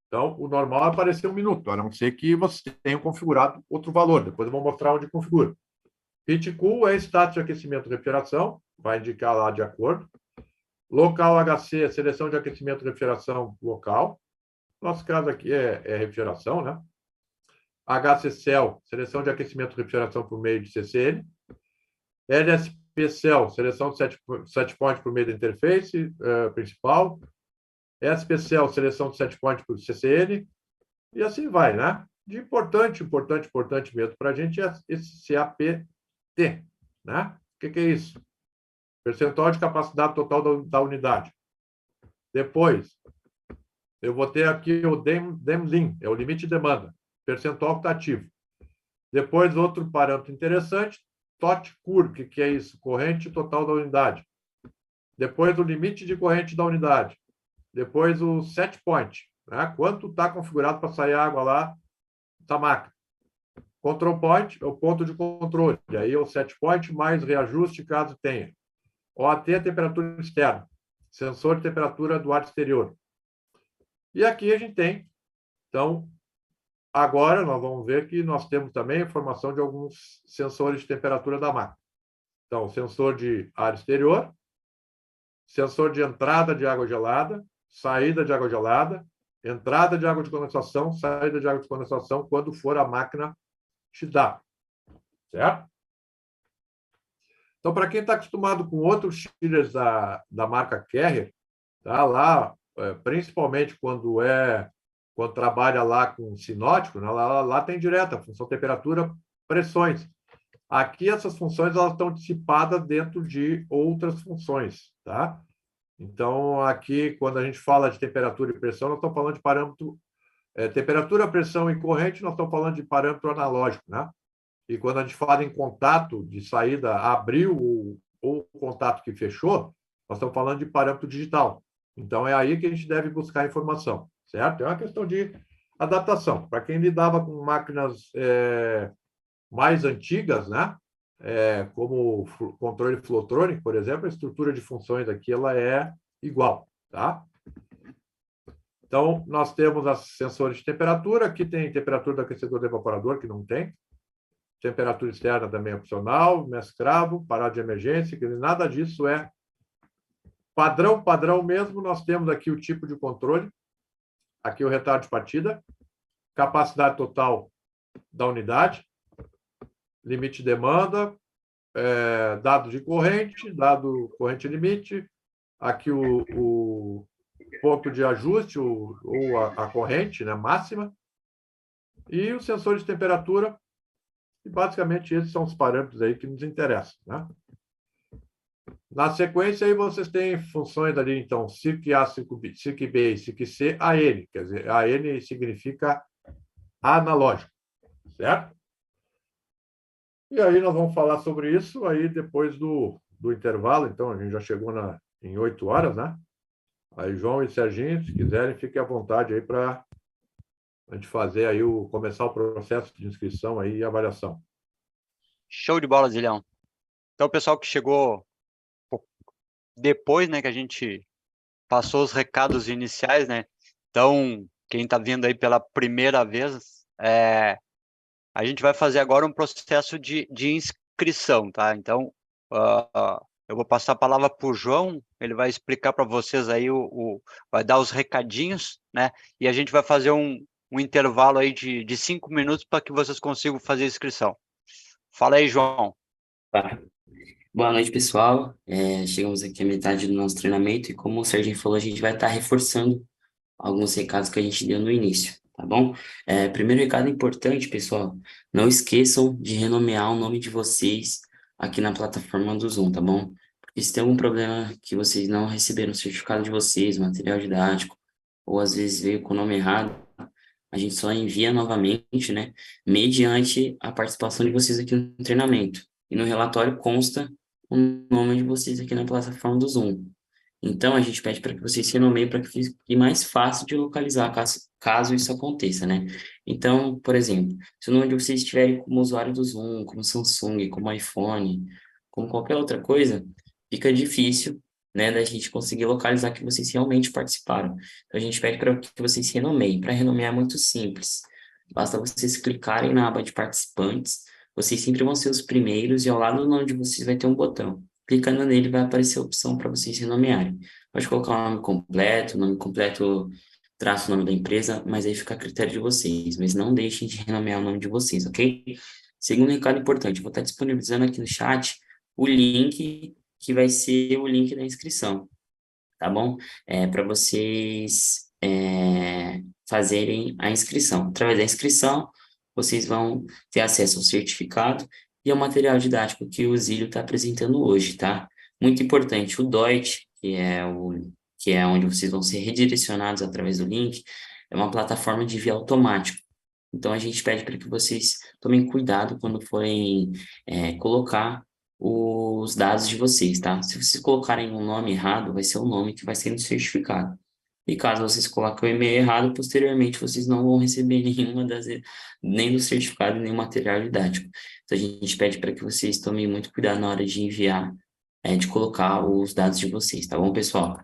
Então, o normal é aparecer 1 minuto, a não ser que você tenha configurado outro valor. Depois eu vou mostrar onde configura. Heat cool é status de aquecimento e refrigeração, vai indicar lá de acordo. Local HC, seleção de aquecimento e refrigeração local. Nosso caso aqui é refrigeração, né? HCCell, seleção de aquecimento e refrigeração por meio de CCN. LSPCell, seleção de set point por meio da interface principal. SPCell, seleção de set point por CCN. E assim vai, né? De importante mesmo para a gente é esse CAPT, né? O que é isso? Percentual de capacidade total da unidade. Depois, eu vou ter aqui o DEMLIN, é o limite de demanda, percentual rotativo. Depois, outro parâmetro interessante, TOT-CUR, que é isso? Corrente total da unidade. Depois, o limite de corrente da unidade. Depois, o set point, né? Quanto está configurado para sair água lá da máquina. Control point é o ponto de controle. E aí, o set point mais reajuste, caso tenha. OAT, temperatura externa. Sensor de temperatura do ar exterior. E aqui a gente tem, então, agora nós vamos ver que nós temos também informação de alguns sensores de temperatura da máquina. Então, sensor de ar exterior, sensor de entrada de água gelada, saída de água gelada, entrada de água de condensação, saída de água de condensação, quando for a máquina te dar. Certo? Então, para quem está acostumado com outros chillers da marca Carrier, tá lá, principalmente quando trabalha lá com sinótico, né, lá tem direta, função temperatura, pressões. Aqui essas funções elas estão dissipadas dentro de outras funções, tá? Então, aqui, quando a gente fala de temperatura e pressão, nós estamos falando de parâmetro temperatura, pressão e corrente, nós estamos falando de parâmetro analógico, né? E quando a gente fala em contato de saída, abriu ou contato que fechou, nós estamos falando de parâmetro digital. Então, é aí que a gente deve buscar informação, certo? É uma questão de adaptação. Para quem lidava com máquinas mais antigas, né? Como controle Flowtronic, por exemplo, a estrutura de funções aqui ela é igual, tá? Então, nós temos os sensores de temperatura. Aqui tem temperatura do aquecedor do evaporador, que não tem. Temperatura externa também é opcional, mesclado, parada de emergência, que nada disso é padrão mesmo. Nós temos aqui o tipo de controle, aqui o retardo de partida, capacidade total da unidade, limite de demanda, dado de corrente, dado corrente limite, aqui o ponto de ajuste ou a corrente, né, máxima, e o sensor de temperatura. E, basicamente, esses são os parâmetros aí que nos interessam, né? Na sequência, aí vocês têm funções ali, então, SIC A, SIC B e SIC C, AN. Quer dizer, AN significa analógico, certo? E aí nós vamos falar sobre isso aí depois do intervalo. Então, a gente já chegou em 8 horas, né? Aí, João e Serginho, se quiserem, fiquem à vontade aí para a gente fazer aí começar o processo de inscrição aí e avaliação. Show de bola, Zilhão. Então, o pessoal que chegou depois, né, que a gente passou os recados iniciais, né? Então, quem está vindo aí pela primeira vez, a gente vai fazer agora um processo de inscrição, tá? Então, eu vou passar a palavra para o João, ele vai explicar para vocês aí, vai dar os recadinhos, né? E a gente vai fazer um intervalo aí de 5 minutos para que vocês consigam fazer a inscrição. Fala aí, João. Tá. Boa noite, pessoal. Chegamos aqui à metade do nosso treinamento e, como o Serginho falou, a gente vai estar reforçando alguns recados que a gente deu no início, tá bom? Primeiro recado importante, pessoal, não esqueçam de renomear o nome de vocês aqui na plataforma do Zoom, tá bom? Porque se tem algum problema que vocês não receberam o certificado de vocês, material didático, ou às vezes veio com o nome errado, a gente só envia novamente, né, mediante a participação de vocês aqui no treinamento. E no relatório consta o nome de vocês aqui na plataforma do Zoom. Então, a gente pede para que vocês se renomeiem para que fique mais fácil de localizar caso isso aconteça, né? Então, por exemplo, se o nome de vocês estiverem como usuário do Zoom, como Samsung, como iPhone, como qualquer outra coisa, fica difícil, né, da gente conseguir localizar que vocês realmente participaram. Então, a gente pede para que vocês se renomeiem. Para renomear é muito simples. Basta vocês clicarem na aba de participantes, vocês sempre vão ser os primeiros e ao lado do nome de vocês vai ter um botão. Clicando nele vai aparecer a opção para vocês renomearem. Pode colocar o nome completo, traço o nome da empresa, mas aí fica a critério de vocês. Mas não deixem de renomear o nome de vocês, ok? Segundo recado importante, eu vou estar disponibilizando aqui no chat o link que vai ser o link da inscrição, tá bom? Para vocês fazerem a inscrição. Através da inscrição, vocês vão ter acesso ao certificado e ao material didático que o Zílio está apresentando hoje, tá? Muito importante, o DOIT, que é onde vocês vão ser redirecionados através do link, é uma plataforma de envio automático. Então, a gente pede para que vocês tomem cuidado quando forem colocar os dados de vocês, tá? Se vocês colocarem um nome errado, vai ser o nome que vai ser no certificado. E caso vocês coloquem o e-mail errado, posteriormente vocês não vão receber nem do certificado, nem o material didático. Então, a gente pede para que vocês tomem muito cuidado na hora de enviar, de colocar os dados de vocês, tá bom, pessoal?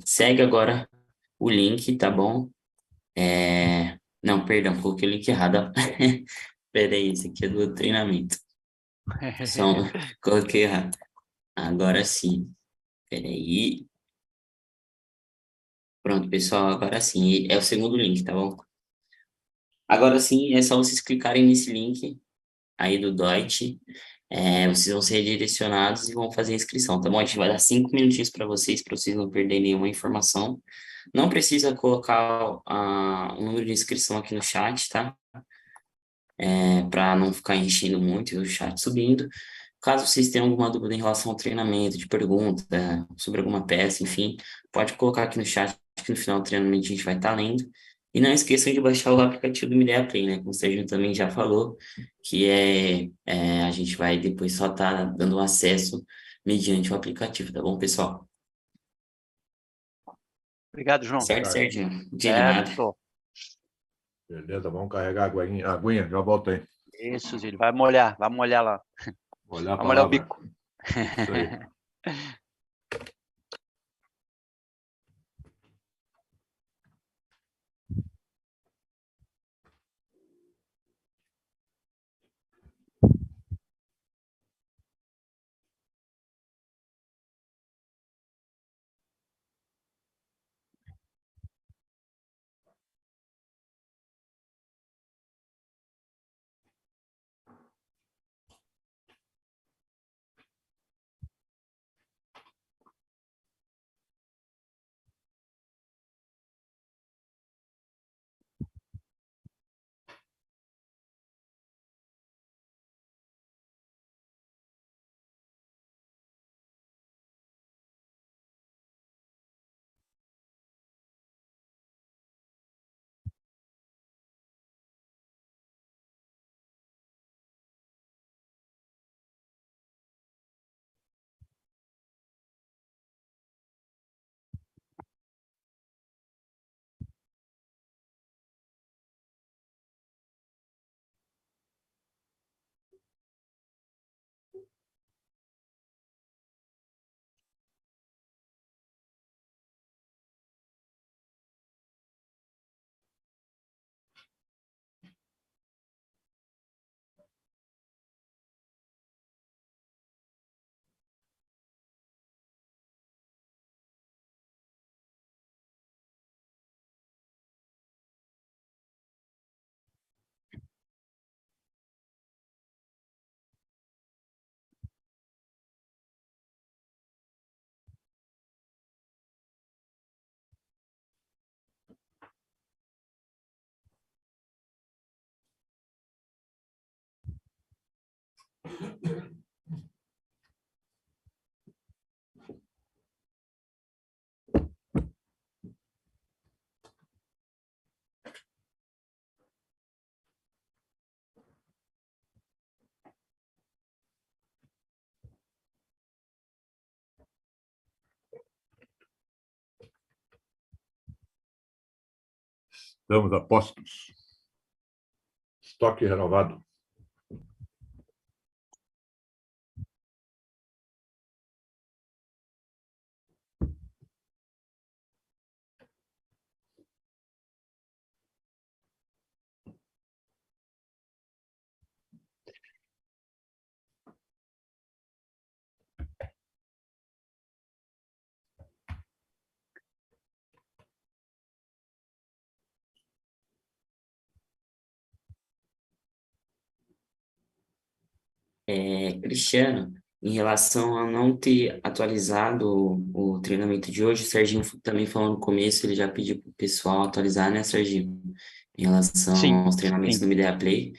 Segue agora o link, tá bom? Não, perdão, coloquei o link errado. Peraí, esse aqui é do treinamento. Só coloquei errado. Agora sim. Peraí. Pronto, pessoal, agora sim. É o segundo link, tá bom? Agora sim, é só vocês clicarem nesse link aí do Deutsche. Vocês vão ser redirecionados e vão fazer a inscrição, tá bom? A gente vai dar 5 minutinhos para vocês não perderem nenhuma informação. Não precisa colocar o número de inscrição aqui no chat, tá? Para não ficar enchendo muito e o chat subindo. Caso vocês tenham alguma dúvida em relação ao treinamento, de pergunta, sobre alguma peça, enfim, pode colocar aqui no chat, que no final do treinamento a gente vai estar lendo. E não esqueçam de baixar o aplicativo do Mideia Play, né? Como o Sérgio também já falou, que a gente vai depois só estar dando acesso mediante o aplicativo, tá bom, pessoal? Obrigado, João. Certo, Sérgio? De nada. Certo. Beleza, vamos carregar a aguinha, já volto aí. Isso, Zílio. Vai molhar lá. Olhar a Vai molhar o palavra. bico. Isso aí. Estamos a postos. Estoque renovado. Cristiano, em relação a não ter atualizado o treinamento de hoje, o Serginho também falou no começo, ele já pediu para o pessoal atualizar, né, Serginho? Em relação Sim, aos treinamentos sim. do Media Play,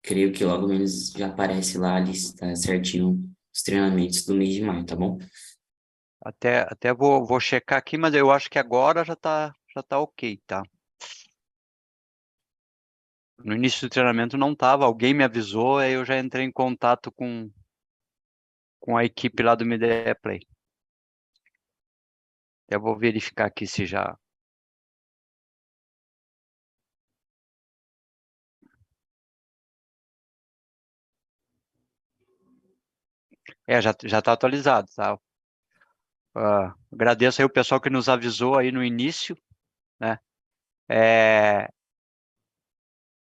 creio que logo menos já aparece lá a lista certinho os treinamentos do mês de maio, tá bom? Até vou checar aqui, mas eu acho que agora já tá ok, tá? No início do treinamento não estava, alguém me avisou, aí eu já entrei em contato com a equipe lá do Media Play. Eu vou verificar aqui se já. Já está atualizado, tá? Agradeço aí o pessoal que nos avisou aí no início, né?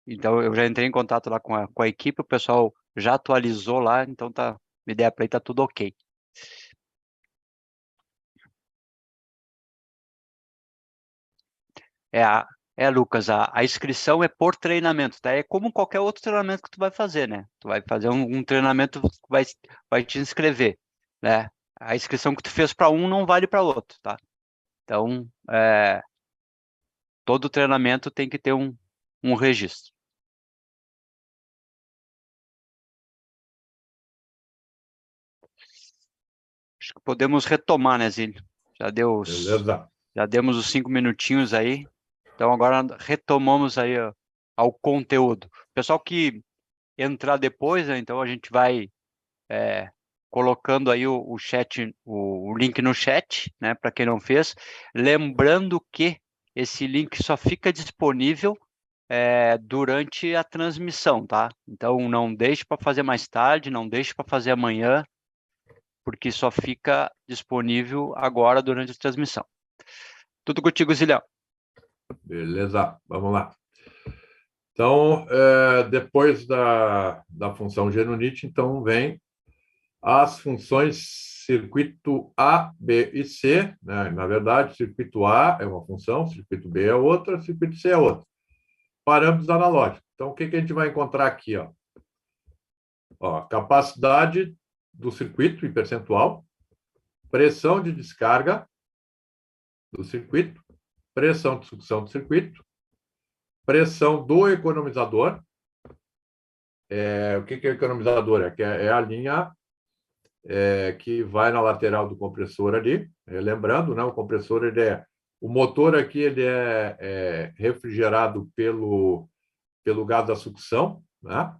Então eu já entrei em contato lá com a equipe, o pessoal já atualizou lá, então tá, Media Play tá tudo ok. É, Lucas, a inscrição é por treinamento, tá? É como qualquer outro treinamento que tu vai fazer, né? Tu vai fazer um treinamento, vai te inscrever, né? A inscrição que tu fez para um não vale para outro, tá? Então, todo treinamento tem que ter um registro. Acho que podemos retomar, né, Zílio? Beleza. Já demos os 5 minutinhos aí. Então agora retomamos aí ao conteúdo. Pessoal que entrar depois, né, então a gente vai colocando aí o chat, o link no chat, né, para quem não fez. Lembrando que esse link só fica disponível durante a transmissão, tá? Então não deixe para fazer mais tarde, não deixe para fazer amanhã, porque só fica disponível agora durante a transmissão. Tudo contigo, Zilhão. Beleza, vamos lá. Então, depois da função Genunit, então vem as funções circuito A, B e C, né? Na verdade, circuito A é uma função, circuito B é outra, circuito C é outra. Parâmetros analógicos. Então, o que a gente vai encontrar aqui? Ó, capacidade do circuito em percentual, pressão de descarga do circuito, pressão de sucção do circuito, pressão do economizador. O que é o economizador? É a linha que vai na lateral do compressor ali. Lembrando, né, o compressor, o motor aqui ele é refrigerado pelo gás da sucção, né?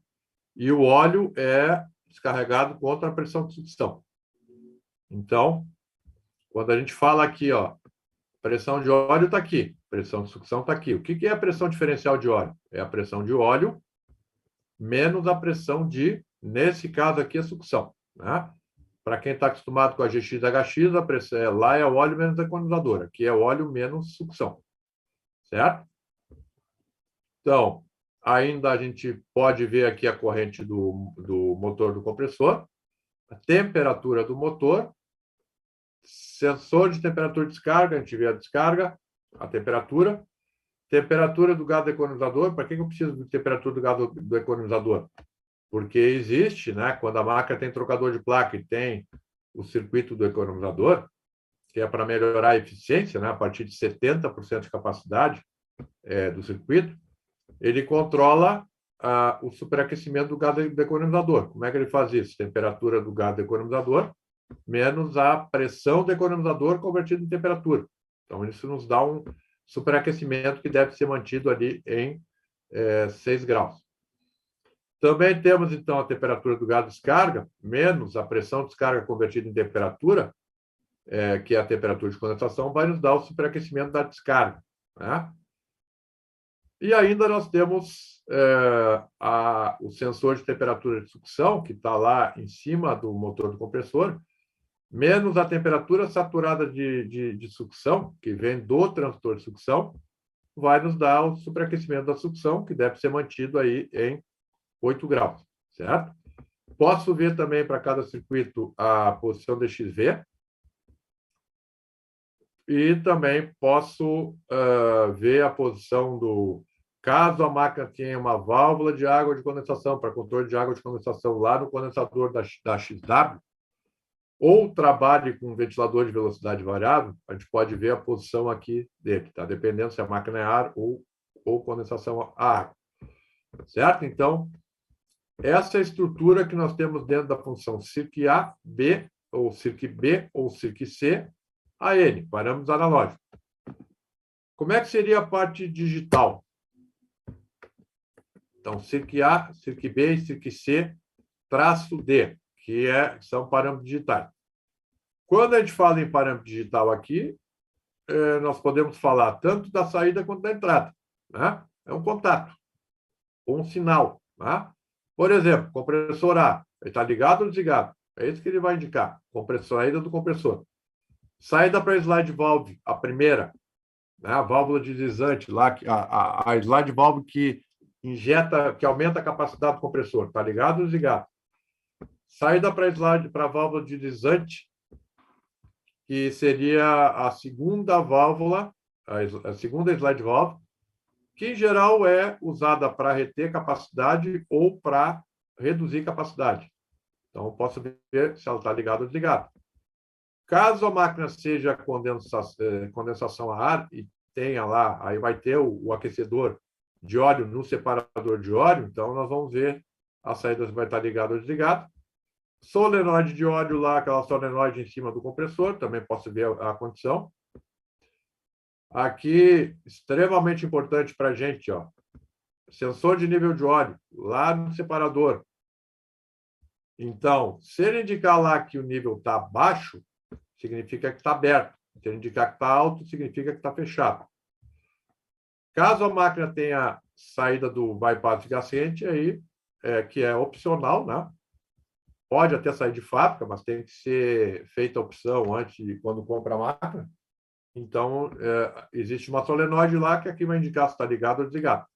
E o óleo é descarregado contra a pressão de sucção. Então, quando a gente fala aqui, ó, pressão de óleo está aqui, pressão de sucção está aqui. O que é a pressão diferencial de óleo? É a pressão de óleo menos a pressão nesse caso aqui, a sucção, né? Para quem está acostumado com a GX HX, a pressão, lá é óleo menos equalizador, aqui é óleo menos sucção, certo? Então, ainda a gente pode ver aqui a corrente do motor do compressor, a temperatura do motor, sensor de temperatura de descarga, a gente vê a descarga, a temperatura do gás do equalizador. Para que eu preciso de temperatura do gás do equalizador? Porque existe, né, quando a máquina tem trocador de placa e tem o circuito do economizador, que é para melhorar a eficiência, né, a partir de 70% de capacidade do circuito, ele controla o superaquecimento do gás do economizador. Como é que ele faz isso? Temperatura do gás do economizador menos a pressão do economizador convertida em temperatura. Então, isso nos dá um superaquecimento que deve ser mantido ali em 6 graus. Também temos, então, a temperatura do gás de descarga, menos a pressão de descarga convertida em temperatura, que é a temperatura de condensação, vai nos dar o superaquecimento da descarga, né? E ainda nós temos o sensor de temperatura de sucção, que está lá em cima do motor do compressor, menos a temperatura saturada de sucção, que vem do transdutor de sucção, vai nos dar o superaquecimento da sucção, que deve ser mantido aí em 8 graus, certo? Posso ver também para cada circuito a posição de XV e também posso ver a posição Caso a máquina tenha uma válvula de água de condensação, para controle de água de condensação lá no condensador da XW, ou trabalhe com um ventilador de velocidade variável, a gente pode ver a posição aqui dele, tá? Dependendo se a máquina é ar ou condensação a água. Certo? Então, essa é a estrutura que nós temos dentro da função circ A, B, ou circ B, ou circ C, a N, parâmetros analógicos. Como é que seria a parte digital? Então, circ A, circ B e circ C, traço D, que são parâmetros digitais. Quando a gente fala em parâmetro digital aqui, nós podemos falar tanto da saída quanto da entrada, né? É um contato, ou um sinal, né? Por exemplo, compressor A, ele está ligado ou desligado? É isso que ele vai indicar, saída do compressor. Saída para a slide valve, a primeira, né? A válvula deslizante lá, a slide valve que injeta, que aumenta a capacidade do compressor, está ligado ou desligado? Saída para a válvula deslizante, que seria a segunda válvula, a segunda slide valve, que em geral é usada para reter capacidade ou para reduzir capacidade. Então, eu posso ver se ela está ligada ou desligada. Caso a máquina seja condensação a ar e tenha lá, aí vai ter o aquecedor de óleo no separador de óleo, então nós vamos ver a saída se vai estar ligada ou desligada. Solenoide de óleo lá, aquela solenoide em cima do compressor, também posso ver a condição. Aqui, extremamente importante para a gente, ó, sensor de nível de óleo, lá no separador. Então, se ele indicar lá que o nível está baixo, significa que está aberto. Se ele indicar que está alto, significa que está fechado. Caso a máquina tenha saída do bypass gasquente, aí, que é opcional, né? Pode até sair de fábrica, mas tem que ser feita a opção antes, quando compra a máquina. Então, existe uma solenoide lá que aqui vai indicar se está ligado ou desligado.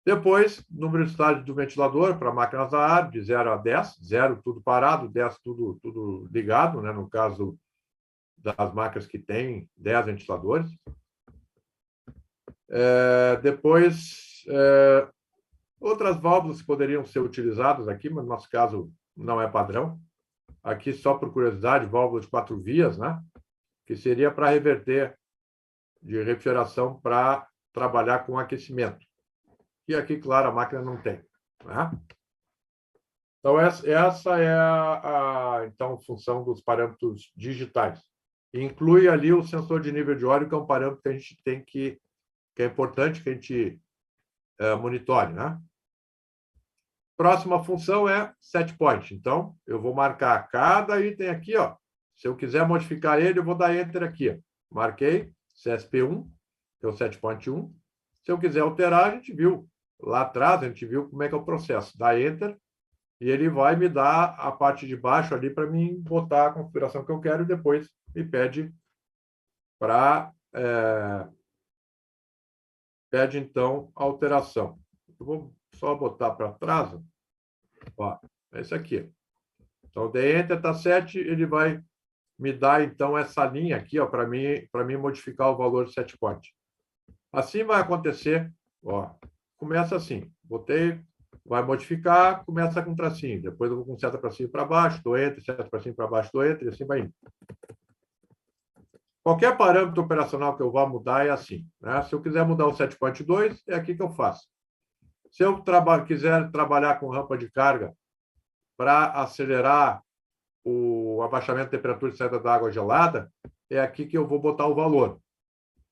Depois, número de estágios do ventilador para máquinas a ar, de 0 a 10. 0, tudo parado, 10, tudo ligado, né? No caso das máquinas que têm 10 ventiladores. Depois, outras válvulas poderiam ser utilizadas aqui, mas no nosso caso não é padrão. Aqui, só por curiosidade, válvula de 4 vias, né? Que seria para reverter de refrigeração para trabalhar com aquecimento. E aqui, claro, a máquina não tem, né? Então, essa é a então, função dos parâmetros digitais. Inclui ali o sensor de nível de óleo, que é um parâmetro que a gente tem que é importante que a gente monitore, né? Próxima função é set point. Então, eu vou marcar cada item aqui, ó. Se eu quiser modificar ele, eu vou dar Enter aqui, ó. Marquei, CSP1, que é o set point 1. Se eu quiser alterar, a gente viu lá atrás, a gente viu como é que é o processo. Dá Enter, e ele vai me dar a parte de baixo ali para mim botar a configuração que eu quero e depois me pede para... pede, então, a alteração. Eu vou só botar para trás. Ó, é esse aqui. Então, dei Enter, está 7, ele vai me dar, então, essa linha aqui, ó, para mim modificar o valor do set point. Assim vai acontecer, ó, começa assim, botei, vai modificar, começa com tracinho, depois eu vou com seta para cima e para baixo, dou Enter, seta para cima e para baixo, dou Enter, e assim vai indo. Qualquer parâmetro operacional que eu vá mudar é assim, né? Se eu quiser mudar o set point 2, é aqui que eu faço. Se eu quiser trabalhar com rampa de carga para acelerar o abaixamento de temperatura de saída da água gelada, é aqui que eu vou botar o valor.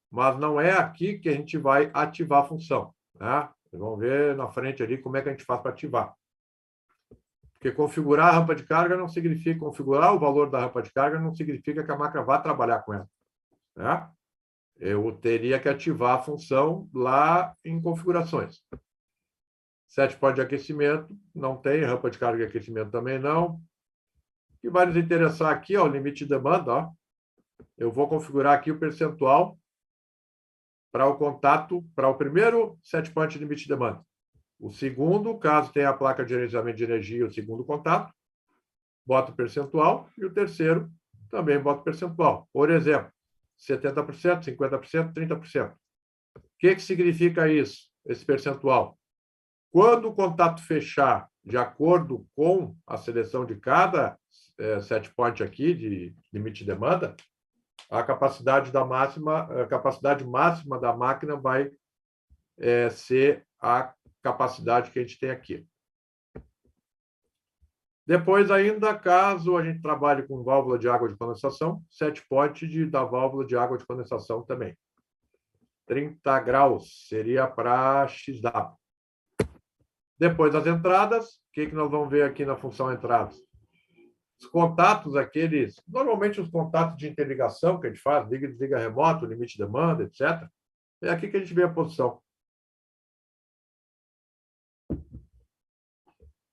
Mas não é aqui que a gente vai ativar a função, né? Vocês vão ver na frente ali como é que a gente faz para ativar. Porque configurar a rampa de carga não significa, configurar o valor da rampa de carga não significa que a máquina vá trabalhar com ela, né? Eu teria que ativar a função lá em configurações. Set point de aquecimento, não tem. Rampa de carga e aquecimento também não. O que vai nos interessar aqui, ó, o limite de demanda, ó. Eu vou configurar aqui o percentual para o contato, para o primeiro set point de limite de demanda. O segundo, caso tenha a placa de gerenciamento de energia, o segundo contato, bota o percentual, e o terceiro também bota o percentual. Por exemplo, 70%, 50%, 30%. O que significa isso? esse percentual. Quando o contato fechar de acordo com a seleção de cada set point aqui, de limite de demanda, a capacidade máxima da máquina vai ser a capacidade que a gente tem aqui. Depois, ainda, caso a gente trabalhe com válvula de água de condensação, set point da válvula de água de condensação também. 30 graus seria para XW. Depois, as entradas, o que nós vamos ver aqui na função entradas? Os contatos, normalmente os contatos de interligação que a gente faz, liga e desliga remoto, limite de demanda, etc. É aqui que a gente vê a posição.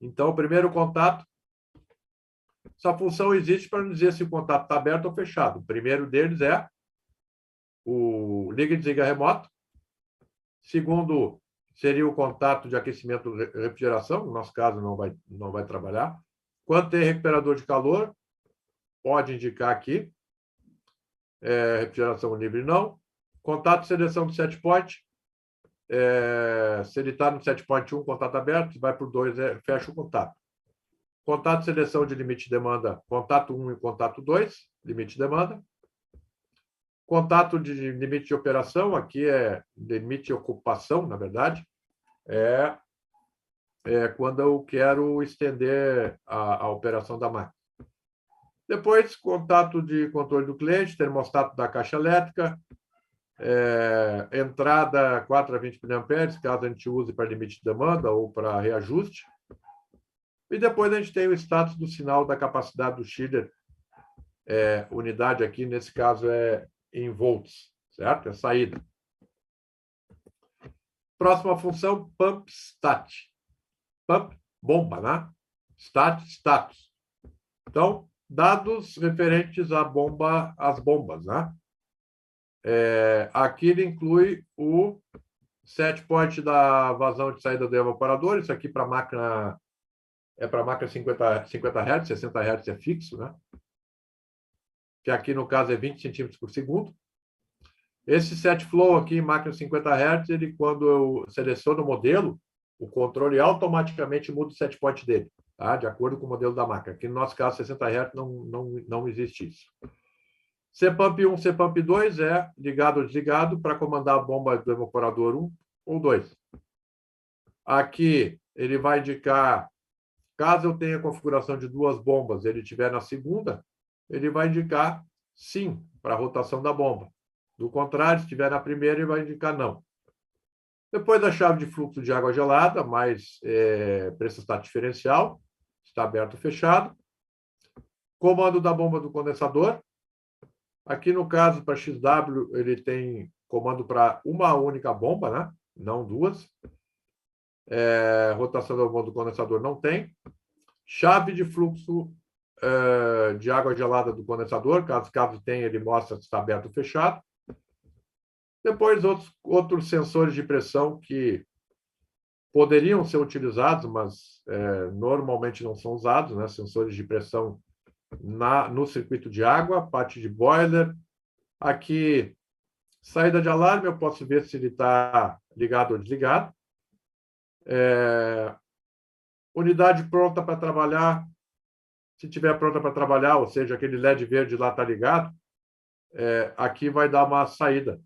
Então, o primeiro contato, essa função existe para nos dizer se o contato está aberto ou fechado. O primeiro deles é o liga e desliga remoto. Segundo, seria o contato de aquecimento e refrigeração, no nosso caso não vai trabalhar. Quando tem recuperador de calor, pode indicar aqui. Refrigeração livre, não. Contato de seleção do set point. Se ele está no set point 1, contato aberto, se vai para o 2, fecha o contato. Contato de seleção de limite de demanda, contato 1 e contato 2, limite de demanda. Contato de limite de operação, aqui é limite de ocupação, na verdade, quando eu quero estender a operação da máquina. Depois, contato de controle do cliente, termostato da caixa elétrica, entrada 4 a 20 mA, caso a gente use para limite de demanda ou para reajuste. E depois a gente tem o status do sinal da capacidade do chiller, unidade aqui, nesse caso é em volts, certo? É saída. Próxima função, pump stat. Pump, bomba, né? Stat, status. Então, dados referentes à bomba, às bombas, né? Aqui ele inclui o set point da vazão de saída do evaporador. Isso aqui para a máquina para a máquina 50 Hz, 60 Hz é fixo, né? Que aqui no caso é 20 centímetros por segundo. Esse set flow aqui em máquina 50 Hz, ele, quando eu seleciono o modelo, o controle automaticamente muda o set point dele, tá? De acordo com o modelo da máquina. Aqui no nosso caso, 60 Hz não existe isso. CPump 1, CPump 2 é ligado ou desligado para comandar a bomba do evaporador 1 ou 2. Aqui ele vai indicar, caso eu tenha configuração de duas bombas, ele estiver na segunda, ele vai indicar sim para a rotação da bomba. Do contrário, se estiver na primeira, ele vai indicar não. Depois a chave de fluxo de água gelada, mais pressostat diferencial, está aberto ou fechado. Comando da bomba do condensador. Aqui, no caso, para XW, ele tem comando para uma única bomba, né? Não duas. Rotação da bomba do condensador não tem. Chave de fluxo de água gelada do condensador, caso tenha, ele mostra se está aberto ou fechado. Depois, outros sensores de pressão que poderiam ser utilizados, mas normalmente não são usados, né? Sensores de pressão no circuito de água, parte de boiler. Aqui, saída de alarme, eu posso ver se ele está ligado ou desligado. Unidade pronta para trabalhar. Se estiver pronta para trabalhar, ou seja, aquele LED verde lá está ligado, aqui vai dar uma saída.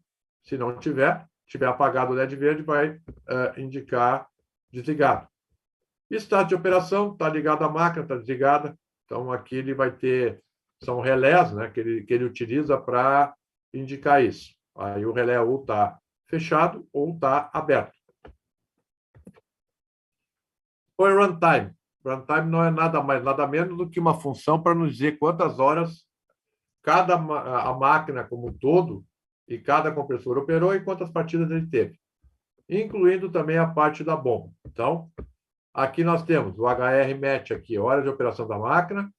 Se não tiver apagado o LED verde, vai indicar desligado. Estado de operação, está ligado à máquina, está desligada. Então, aqui ele vai ter, são relés, né, que ele utiliza para indicar isso. Aí o relé ou está fechado ou está aberto. O runtime. Runtime não é nada mais, nada menos do que uma função para nos dizer quantas horas a máquina como um todo e cada compressor operou e quantas partidas ele teve, incluindo também a parte da bomba. Então, aqui nós temos o HR match aqui, hora de operação da máquina,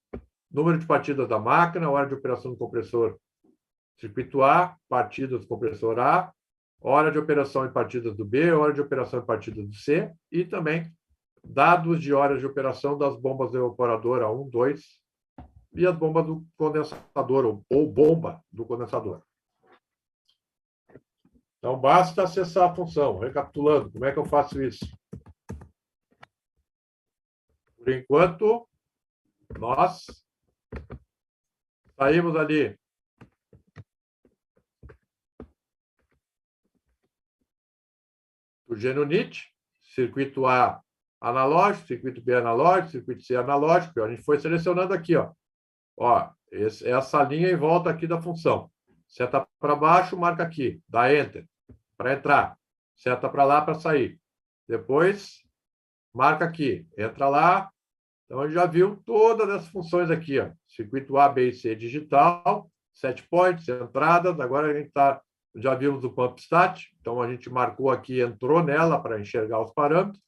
número de partidas da máquina, hora de operação do compressor circuito A, partidas do compressor A, hora de operação e partidas do B, hora de operação e partidas do C, e também dados de horas de operação das bombas do evaporador a 1, 2 e as bombas do condensador, ou bomba do condensador. Então, basta acessar a função. Recapitulando, como é que eu faço isso? Por enquanto, nós saímos ali do GNU-NIT, circuito A analógico, circuito B analógico, circuito C analógico. A gente foi selecionando aqui, ó. Ó, essa linha em volta aqui da função. Seta para baixo, marca aqui, dá Enter para entrar. Seta para lá para sair. Depois, marca aqui, entra lá. Então, a gente já viu todas as funções aqui, ó. Circuito A, B e C digital, set points, entradas. Agora a gente já vimos o pump stat. Então, a gente marcou aqui, entrou nela para enxergar os parâmetros.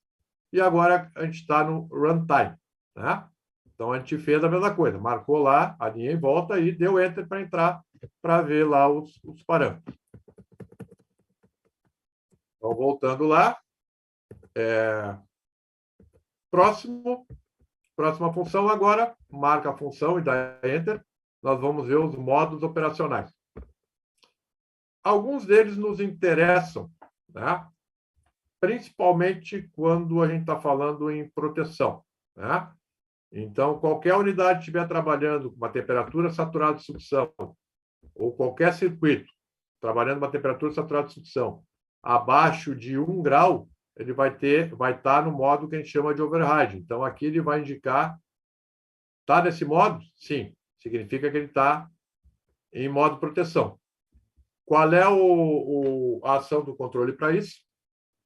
E agora a gente está no runtime, né? Então, a gente fez a mesma coisa. Marcou lá a linha em volta e deu Enter para entrar, para ver lá os parâmetros. Então, voltando lá. Próxima função agora, marca a função e dá Enter. Nós vamos ver os modos operacionais. Alguns deles nos interessam, né? Principalmente quando a gente está falando em proteção, né? Então, qualquer unidade que estiver trabalhando com uma temperatura saturada de sucção, ou qualquer circuito trabalhando com uma temperatura saturada de sucção abaixo de 1 grau, ele vai estar no modo que a gente chama de override. Então, aqui ele vai indicar, está nesse modo? Sim, significa que ele está em modo proteção. Qual é a ação do controle para isso?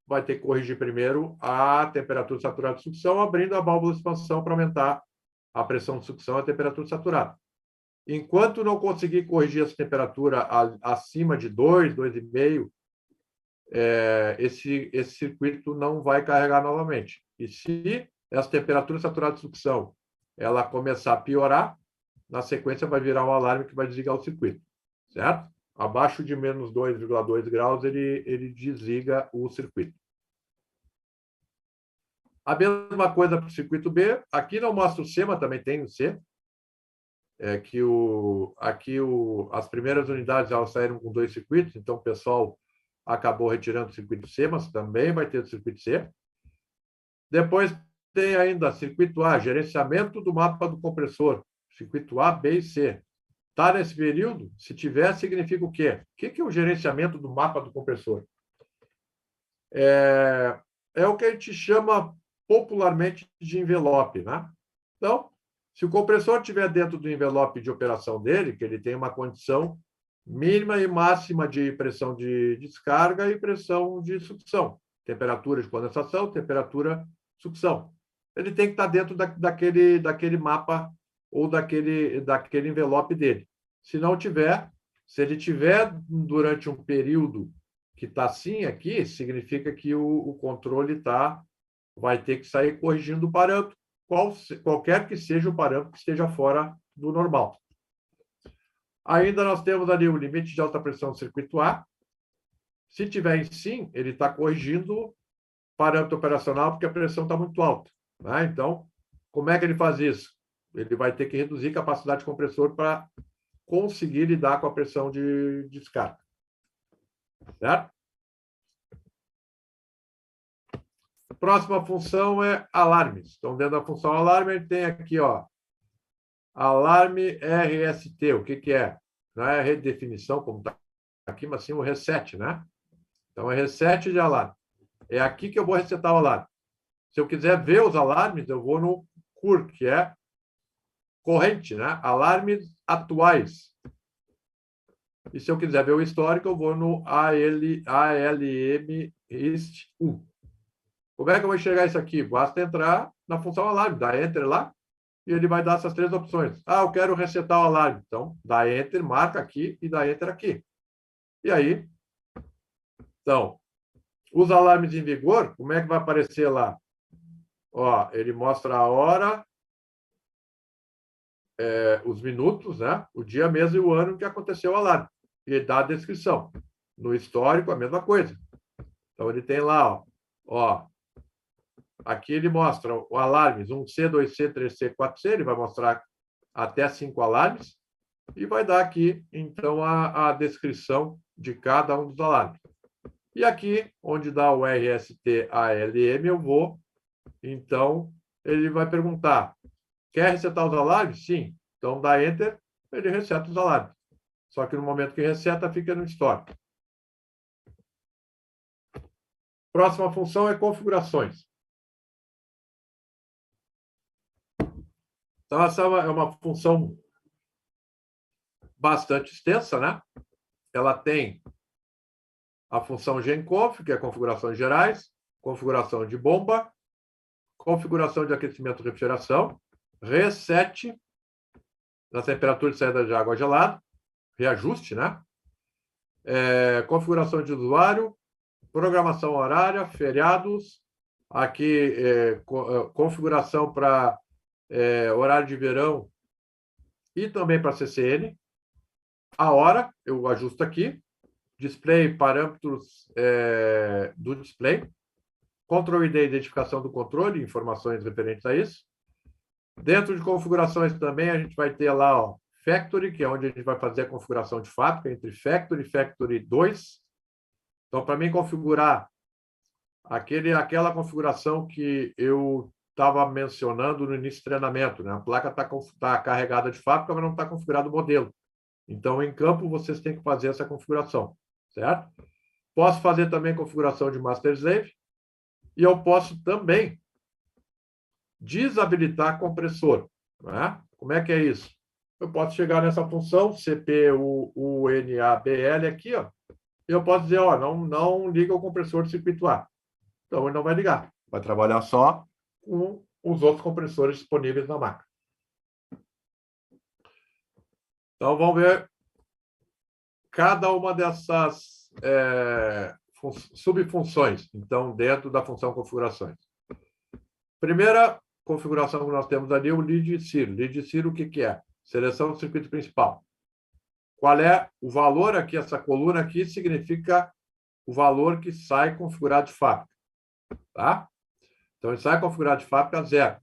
Vai ter que corrigir primeiro a temperatura saturada de sucção, abrindo a válvula de expansão para aumentar a pressão de sucção e a temperatura saturada. Enquanto não conseguir corrigir essa temperatura acima de 2, 2,5, esse circuito não vai carregar novamente. E se essa temperatura saturada de sucção ela começar a piorar, na sequência vai virar um alarme que vai desligar o circuito, certo? Abaixo de menos 2,2 graus, ele desliga o circuito. A mesma coisa para o circuito B. Aqui não mostra o C, mas também tem o C. As primeiras unidades elas saíram com 2 circuitos, então o pessoal acabou retirando o circuito C, mas também vai ter o circuito C. Depois tem ainda circuito A, gerenciamento do mapa do compressor. Circuito A, B e C. Está nesse período? Se tiver, significa o quê? O que é o gerenciamento do mapa do compressor? É o que a gente chama popularmente de envelope, né? Então, se o compressor estiver dentro do envelope de operação dele, que ele tem uma condição mínima e máxima de pressão de descarga e pressão de sucção, temperatura de condensação, temperatura de sucção. Ele tem que estar dentro daquele mapa ou daquele envelope dele. Se não tiver, se ele tiver durante um período que está assim aqui, significa que o controle vai ter que sair corrigindo o parâmetro, qualquer que seja o parâmetro que esteja fora do normal. Ainda nós temos ali o limite de alta pressão do circuito A. Se tiver em sim, ele está corrigindo o parâmetro operacional porque a pressão está muito alta, né? Então, como é que ele faz isso? Ele vai ter que reduzir a capacidade de compressor para conseguir lidar com a pressão de descarga. Certo? A próxima função é alarmes. Então, dentro da função alarme, a gente tem aqui, ó, alarme RST. O que é? Não é a redefinição, como está aqui, mas sim o reset, né? Então, é reset de alarme. É aqui que eu vou resetar o alarme. Se eu quiser ver os alarmes, eu vou no CUR, que é corrente, né? Alarmes atuais. E se eu quiser ver o histórico, eu vou no ALM IST 1. Como é que eu vou enxergar isso aqui? Basta entrar na função alarme, dá Enter lá, e ele vai dar essas 3 opções. Eu quero resetar o alarme. Então, dá Enter, marca aqui e dá Enter aqui. E aí, então, os alarmes em vigor, como é que vai aparecer lá? Ó, ele mostra a hora, os minutos, né? O dia, mês e o ano que aconteceu o alarme. E ele dá a descrição. No histórico, a mesma coisa. Então, ele tem lá, ó, aqui ele mostra o alarmes 1C, 2C, 3C, 4C. Ele vai mostrar até 5 alarmes. E vai dar aqui, então, a descrição de cada um dos alarmes. E aqui, onde dá o RST-ALM, eu vou, então, ele vai perguntar, quer resetar os alarmes? Sim. Então, dá Enter, ele reseta os alarmes. Só que no momento que reseta, fica no Store. Próxima função é configurações. Então, essa é uma função bastante extensa, né? Ela tem a função genconf, que é configurações gerais, configuração de bomba, configuração de aquecimento e refrigeração, reset na temperatura de saída de água gelada, reajuste, né? Configuração de usuário, programação horária, feriados, aqui configuração para horário de verão e também para CCN. A hora, eu ajusto aqui. Display, parâmetros do display. Control ID, identificação do controle, informações referentes a isso. Dentro de configurações também, a gente vai ter lá, ó, Factory, que é onde a gente vai fazer a configuração de fábrica, entre Factory e Factory 2. Então, para mim configurar aquela configuração que eu estava mencionando no início do treinamento, né? A placa está carregada de fábrica, mas não está configurado o modelo. Então, em campo, vocês têm que fazer essa configuração, certo? Posso fazer também configuração de Master Slave e eu posso também desabilitar compressor, né? Como é que é isso? Eu posso chegar nessa função CPUUNABL aqui, ó, e eu posso dizer, ó, não liga o compressor de circuito A. Então, ele não vai ligar. Vai trabalhar só com os outros compressores disponíveis na máquina. Então, vamos ver cada uma dessas subfunções, então, dentro da função configurações. Primeira configuração que nós temos ali é o lead zero. Lead zero, o que é? Seleção do circuito principal. Qual é o valor aqui? Essa coluna aqui significa o valor que sai configurado de fábrica. Tá? Então, ele sai configurado de fábrica 0.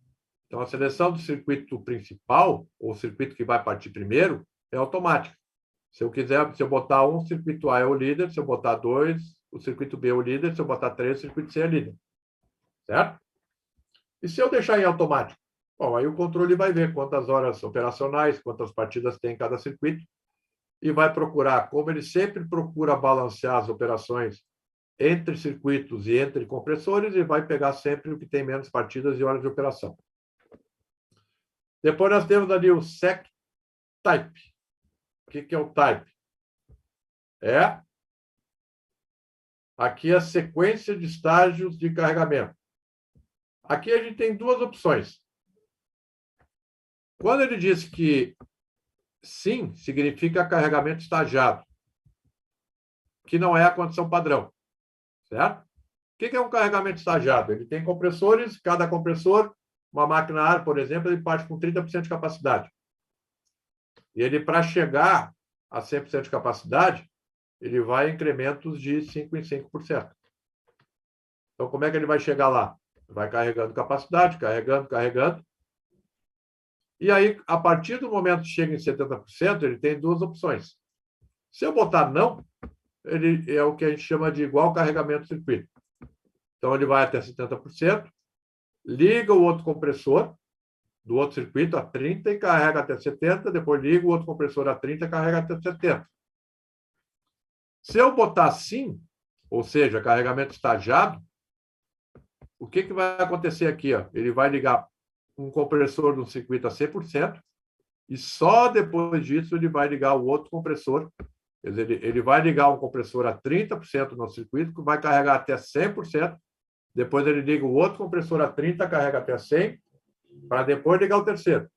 Então, a seleção do circuito principal, ou circuito que vai partir primeiro, é automática. Se eu botar 1, o circuito A é o líder. Se eu botar 2, o circuito B é o líder. Se eu botar 3, o circuito C é líder. Certo? E se eu deixar em automático? Bom, aí o controle vai ver quantas horas operacionais, quantas partidas tem em cada circuito, e vai procurar, como ele sempre procura balancear as operações entre circuitos e entre compressores, e vai pegar sempre o que tem menos partidas e horas de operação. Depois nós temos ali o sec type. O que é o type? Aqui a sequência de estágios de carregamento. Aqui a gente tem duas opções. Quando ele diz que sim, significa carregamento estagiado, que não é a condição padrão. Certo? O que é um carregamento estagiado? Ele tem compressores, cada compressor, uma máquina ar, por exemplo, ele parte com 30% de capacidade. E ele, para chegar a 100% de capacidade, ele vai em incrementos de 5 em 5%. Então, como é que ele vai chegar lá? Vai carregando capacidade, carregando. E aí, a partir do momento que chega em 70%, ele tem duas opções. Se eu botar não, ele é o que a gente chama de igual carregamento do circuito. Então, ele vai até 70%, liga o outro compressor do outro circuito a 30 e carrega até 70, depois liga o outro compressor a 30 e carrega até 70. Se eu botar sim, ou seja, carregamento estagiado, o que vai acontecer aqui? Ó? Ele vai ligar um compressor do circuito a 100% e só depois disso ele vai ligar o outro compressor. Quer dizer, ele vai ligar um compressor a 30% no circuito, que vai carregar até 100%. Depois ele liga o outro compressor a 30%, carrega até 100%, para depois ligar o terceiro.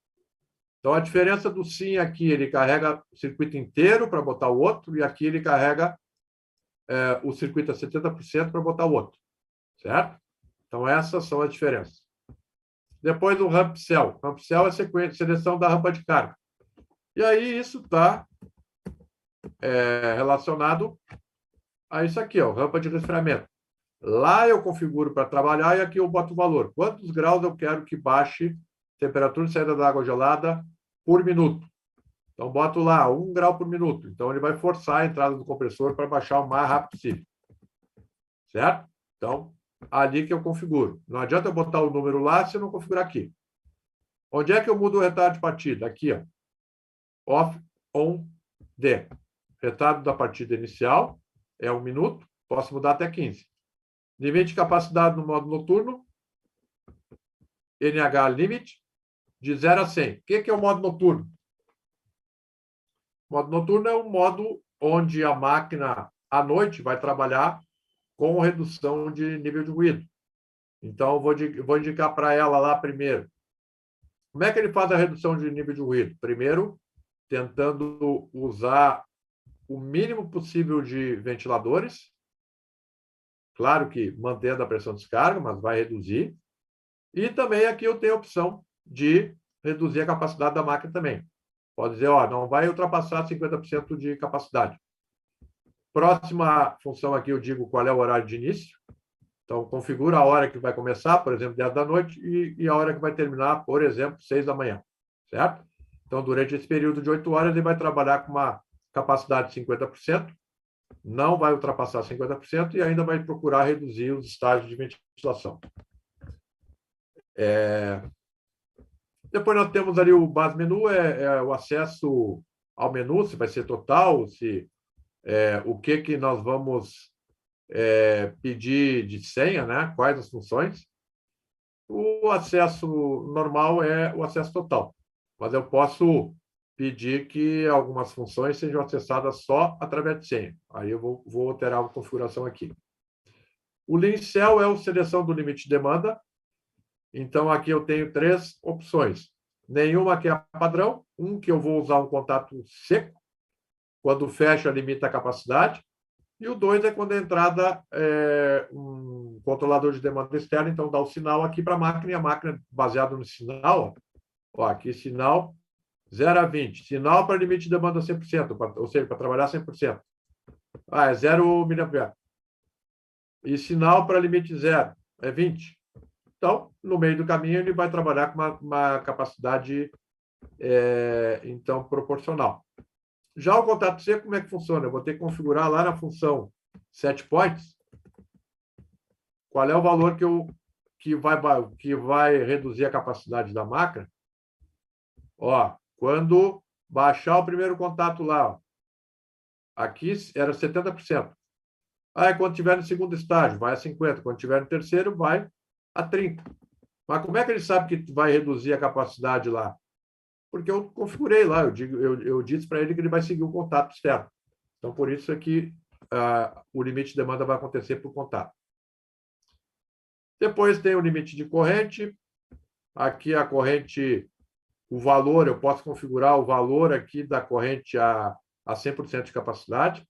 Então, a diferença do sim aqui, ele carrega o circuito inteiro para botar o outro, e aqui ele carrega o circuito a 70% para botar o outro. Certo? Então, essas são as diferenças. Depois o ramp cell. Ramp cell é a seleção da rampa de carga. E aí isso está relacionado a isso aqui, ó, rampa de resfriamento. Lá eu configuro para trabalhar e aqui eu boto o valor. Quantos graus eu quero que baixe temperatura de saída da água gelada por minuto? Então, boto lá 1 grau por minuto. Então, ele vai forçar a entrada do compressor para baixar o mais rápido possível. certo? Então, ali que eu configuro. Não adianta eu botar o número lá se eu não configurar aqui. Onde é que eu mudo o retardo de partida? Aqui, ó. Off, on, D. Retardo da partida inicial é 1 minuto, posso mudar até 15. Limite de capacidade no modo noturno, NH limit, de 0 a 100. O que é o modo noturno? O modo noturno é um modo onde a máquina, à noite, vai trabalhar com redução de nível de ruído. Então, eu vou indicar para ela lá primeiro. Como é que ele faz a redução de nível de ruído? Primeiro, tentando usar o mínimo possível de ventiladores. Claro que mantendo a pressão de descarga, mas vai reduzir. E também aqui eu tenho a opção de reduzir a capacidade da máquina também. Pode dizer, ó, não vai ultrapassar 50% de capacidade. Próxima função aqui eu digo qual é o horário de início. Então, configura a hora que vai começar, por exemplo, 10 da noite, e a hora que vai terminar, por exemplo, 6 da manhã. Certo? Então, durante esse período de 8 horas, ele vai trabalhar com uma capacidade de 50%, não vai ultrapassar 50% e ainda vai procurar reduzir os estágios de ventilação. Depois nós temos ali o base menu, o acesso ao menu, se vai ser total, se o que nós vamos pedir de senha, né? Quais as funções. O acesso normal é o acesso total, mas eu posso pedir que algumas funções sejam acessadas só através de senha. Aí eu vou alterar a configuração aqui. O link cell é a seleção do limite de demanda. Então, aqui eu tenho 3 opções. Nenhuma que é padrão. Um que eu vou usar um contato seco. Quando fecha, limita a capacidade. E o 2 é quando a entrada é um controlador de demanda externa, então dá o sinal aqui para a máquina, e a máquina, baseado no sinal, ó, aqui sinal 0 a 20, sinal para limite de demanda 100%, ou seja, para trabalhar 100%. É 0 mA. E sinal para limite 0, é 20. Então, no meio do caminho, ele vai trabalhar com uma capacidade, então, proporcional. Já o contato seco, como é que funciona? Eu vou ter que configurar lá na função setPoints qual é o valor que vai reduzir a capacidade da máquina. Ó, quando baixar o primeiro contato lá, ó, aqui era 70%. Aí, quando tiver no segundo estágio, vai a 50%. Quando tiver no terceiro, vai a 30%. Mas como é que ele sabe que vai reduzir a capacidade lá? Porque eu configurei lá, eu disse para ele que ele vai seguir o contato externo. Então, por isso é que o limite de demanda vai acontecer por contato. Depois tem o limite de corrente. Aqui a corrente, o valor, eu posso configurar o valor aqui da corrente a 100% de capacidade.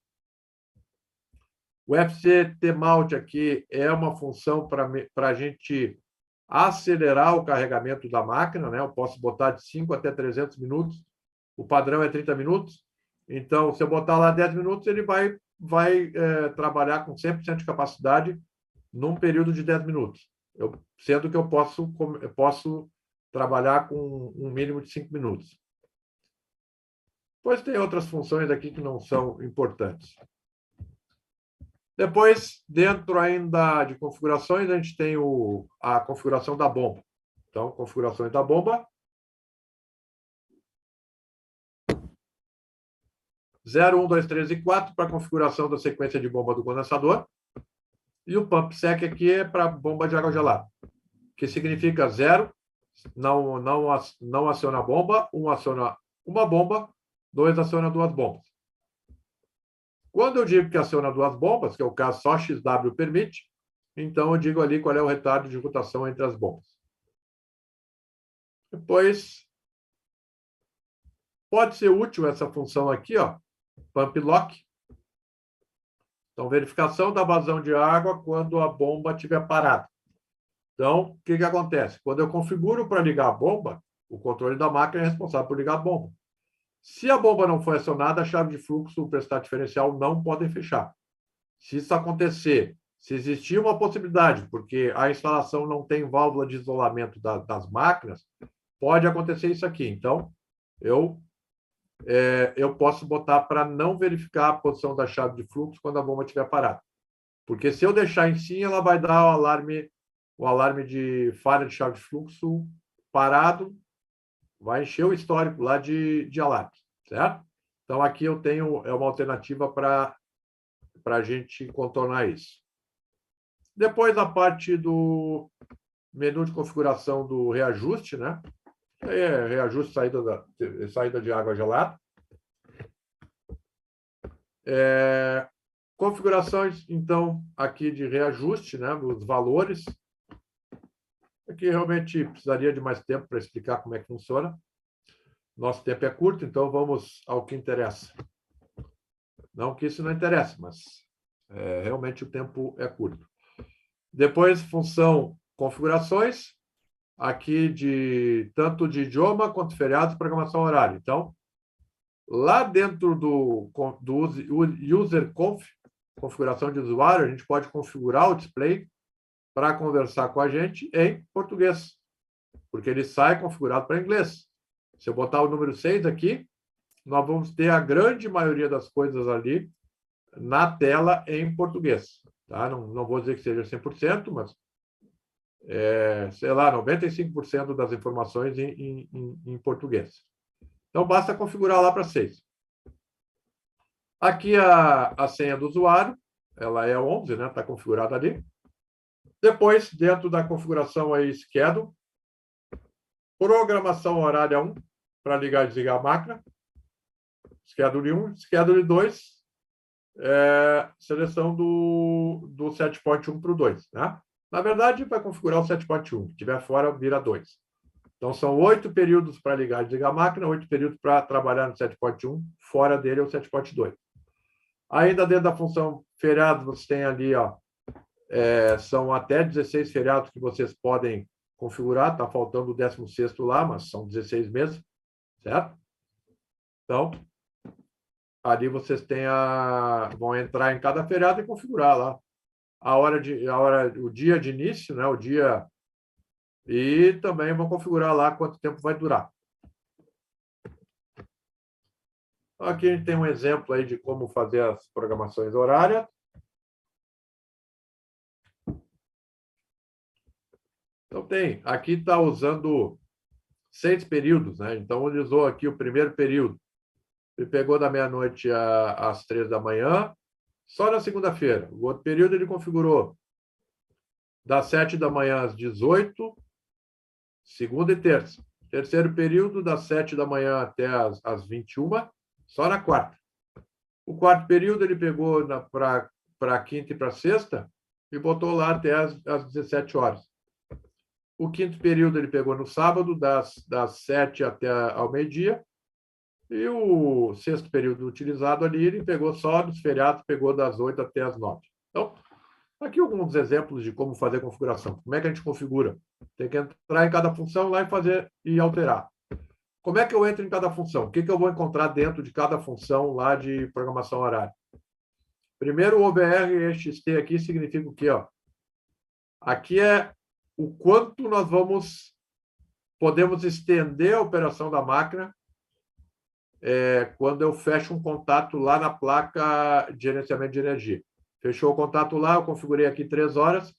O FC-T-Mount aqui é uma função para a gente acelerar o carregamento da máquina, né? Eu posso botar de 5 até 300 minutos. O padrão é 30 minutos. Então, se eu botar lá 10 minutos, ele vai trabalhar com 100% de capacidade num período de 10 minutos. Sendo que eu posso trabalhar com um mínimo de 5 minutos. Depois tem outras funções aqui que não são importantes. Depois, dentro ainda de configurações, a gente tem a configuração da bomba. Então, configurações da bomba. 0, 1, 2, 3 e 4 para a configuração da sequência de bomba do condensador. E o pump sec aqui é para bomba de água gelada, que significa 0, não aciona a bomba, 1 aciona uma bomba, 2 aciona 2 bombas. Quando eu digo que aciona 2 bombas, que é o caso só XW permite, então eu digo ali qual é o retardo de rotação entre as bombas. Depois, pode ser útil essa função aqui, ó, pump lock. Então, verificação da vazão de água quando a bomba estiver parada. Então, o que acontece? Quando eu configuro para ligar a bomba, o controle da máquina é responsável por ligar a bomba. Se a bomba não for acionada, a chave de fluxo e o prestado diferencial não podem fechar. Se isso acontecer, se existir uma possibilidade, porque a instalação não tem válvula de isolamento das máquinas, pode acontecer isso aqui. Então, eu posso botar para não verificar a posição da chave de fluxo quando a bomba estiver parada. Porque se eu deixar em sim, ela vai dar o alarme de falha de chave de fluxo parado, vai encher o histórico lá de alarme, certo? Então, aqui eu tenho uma alternativa para a gente contornar isso. Depois, a parte do menu de configuração do reajuste, né? Reajuste saída de água gelada. Configurações, então, aqui de reajuste, né? Os valores. Aqui realmente precisaria de mais tempo para explicar como é que funciona. Nosso tempo é curto, então vamos ao que interessa. Não que isso não interessa, mas realmente o tempo é curto. Depois, função configurações, aqui tanto de idioma quanto feriados e programação horária. Então, lá dentro do user conf, configuração de usuário, a gente pode configurar o display para conversar com a gente em português, porque ele sai configurado para inglês. Se eu botar o número 6 aqui, nós vamos ter a grande maioria das coisas ali na tela em português. Tá? Não vou dizer que seja 100%, mas, sei lá, 95% das informações em português. Então, basta configurar lá para 6. Aqui a senha do usuário, ela é 11, né? Está configurada ali. Depois, dentro da configuração aí, schedule, programação horária 1, para ligar e desligar a máquina. Schedule 1, Schedule 2, seleção do set point 1 para o 2. Né? Na verdade, vai configurar o set point 1. Se estiver fora, vira 2. Então, são 8 períodos para ligar e desligar a máquina, 8 períodos para trabalhar no set point 1, fora dele é o set point 2. Ainda dentro da função feriados, você tem ali, ó, são até 16 feriados que vocês podem configurar. Está faltando o 16º lá, mas são 16 mesmo, certo? Então, ali vocês vão entrar em cada feriado e configurar lá o dia de início, né? O dia, e também vão configurar lá quanto tempo vai durar. Aqui a gente tem um exemplo aí de como fazer as programações horárias. Então, aqui está usando 6 períodos, né? Então, ele usou aqui o primeiro período. Ele pegou da meia-noite às 3 da manhã, só na segunda-feira. O outro período ele configurou das 7 da manhã às 18, segunda e terça. Terceiro período, das 7 da manhã até às 21, só na quarta. O quarto período ele pegou para quinta e para sexta e botou lá até às 17 horas. O quinto período ele pegou no sábado, das 7 até ao meio-dia. E o sexto período utilizado ali, ele pegou só dos feriados, pegou das 8 até as 9. Então, aqui alguns exemplos de como fazer a configuração. Como é que a gente configura? Tem que entrar em cada função lá e alterar. Como é que eu entro em cada função? O que eu vou encontrar dentro de cada função lá de programação horária? Primeiro, o OBR-EXT aqui significa o quê? Ó? Aqui é o quanto nós podemos estender a operação da máquina quando eu fecho um contato lá na placa de gerenciamento de energia. Fechou o contato lá, eu configurei aqui 3 horas.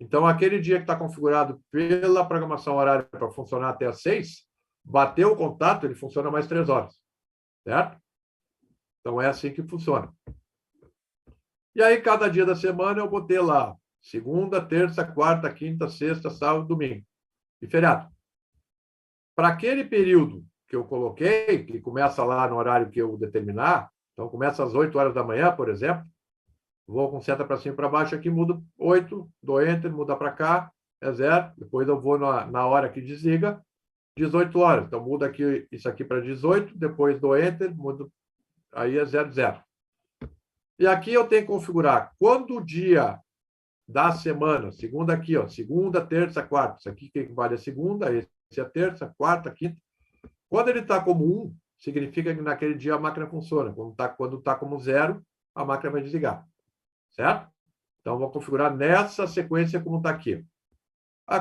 Então, aquele dia que está configurado pela programação horária para funcionar até às 6, bateu o contato, ele funciona mais 3 horas. Certo? Então, é assim que funciona. E aí, cada dia da semana, eu botei lá segunda, terça, quarta, quinta, sexta, sábado, domingo. E feriado. Para aquele período que eu coloquei, que começa lá no horário que eu determinar, então começa às 8 horas da manhã, por exemplo, vou com seta para cima e para baixo, aqui mudo 8, dou Enter, muda para cá, é 0, depois eu vou na hora que desliga, 18 horas, então muda aqui, isso aqui para 18, depois dou Enter, mudo, aí é 0, 0. E aqui eu tenho que configurar quando o dia da semana, segunda aqui, ó, segunda, terça, quarta, isso aqui que equivale a segunda, esse é a terça, quarta, quinta. Quando ele está como 1, significa que naquele dia a máquina funciona. Quando está como 0, a máquina vai desligar. Certo? Então, vou configurar nessa sequência como está aqui.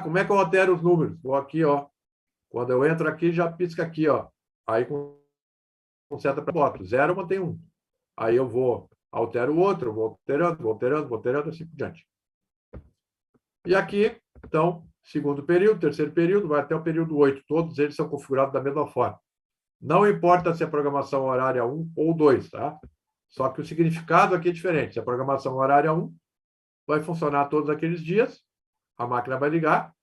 Como é que eu altero os números? Vou aqui, ó. Quando eu entro aqui, já pisca aqui, ó. Aí, com seta para boto. 0, eu mantenho 1. Aí, eu vou altero o outro, vou alterando, assim por diante. E aqui, então, segundo período, terceiro período, vai até o período 8. Todos eles são configurados da mesma forma. Não importa se é programação horária 1 ou 2, tá? Só que o significado aqui é diferente. Se é programação horária 1, vai funcionar todos aqueles dias, a máquina vai ligar.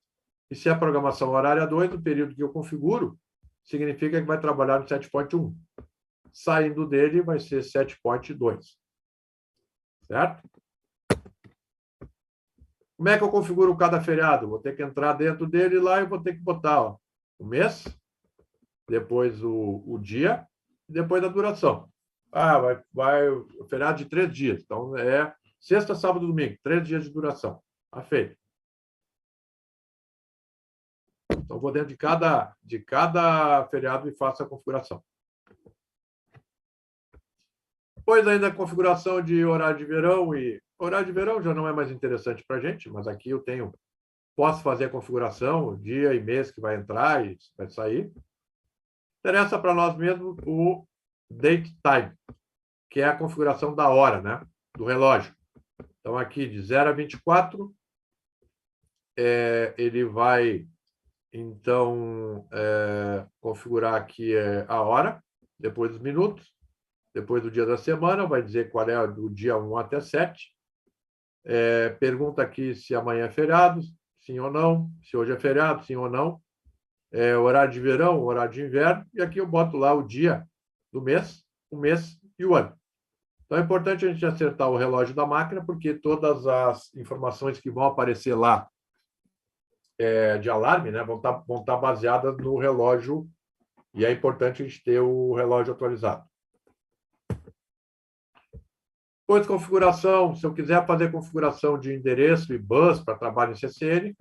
E se é programação horária 2, o período que eu configuro, significa que vai trabalhar no 7.1. Saindo dele, vai ser 7.2. Certo? Como é que eu configuro cada feriado? Vou ter que entrar dentro dele lá e vou ter que botar o mês, depois o dia e depois a duração. Vai feriado de 3 dias. Então, é sexta, sábado, domingo. 3 dias de duração. Tá feito. Então, vou dentro de cada feriado e faço a configuração. Depois ainda a configuração de horário de verão. E horário de verão já não é mais interessante para a gente, mas aqui eu posso fazer a configuração, dia e mês que vai entrar e vai sair. Interessa para nós mesmo o date time, que é a configuração da hora, né? Do relógio. Então, aqui de 0 a 24, ele vai, então, configurar aqui a hora, depois os minutos, depois do dia da semana, vai dizer qual é do dia 1 até 7. Pergunta aqui se amanhã é feriado, sim ou não, se hoje é feriado, sim ou não. Horário de verão, horário de inverno, e aqui eu boto lá o dia do mês, o mês e o ano. Então, é importante a gente acertar o relógio da máquina, porque todas as informações que vão aparecer lá de alarme, né, vão estar baseadas no relógio, e é importante a gente ter o relógio atualizado. Depois, configuração, se eu quiser fazer configuração de endereço e bus para trabalho em CCN,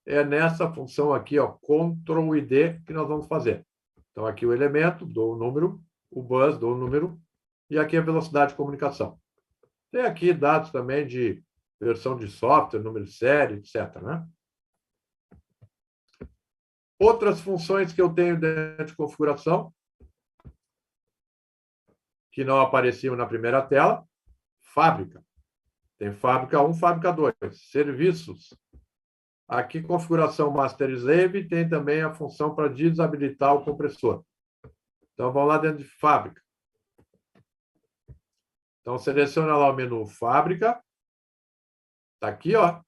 é nessa função aqui, ó, Ctrl e D, que nós vamos fazer. Então, aqui o elemento, dou o número, o bus, dou o número, e aqui a velocidade de comunicação. Tem aqui dados também de versão de software, número de série, etc. Né? Outras funções que eu tenho dentro de configuração, que não apareciam na primeira tela, fábrica. Tem fábrica 1, fábrica 2. Serviços. Aqui, configuração Master Slave, tem também a função para desabilitar o compressor. Então, vamos lá dentro de fábrica. Então, seleciona lá o menu Fábrica. Está aqui, ó.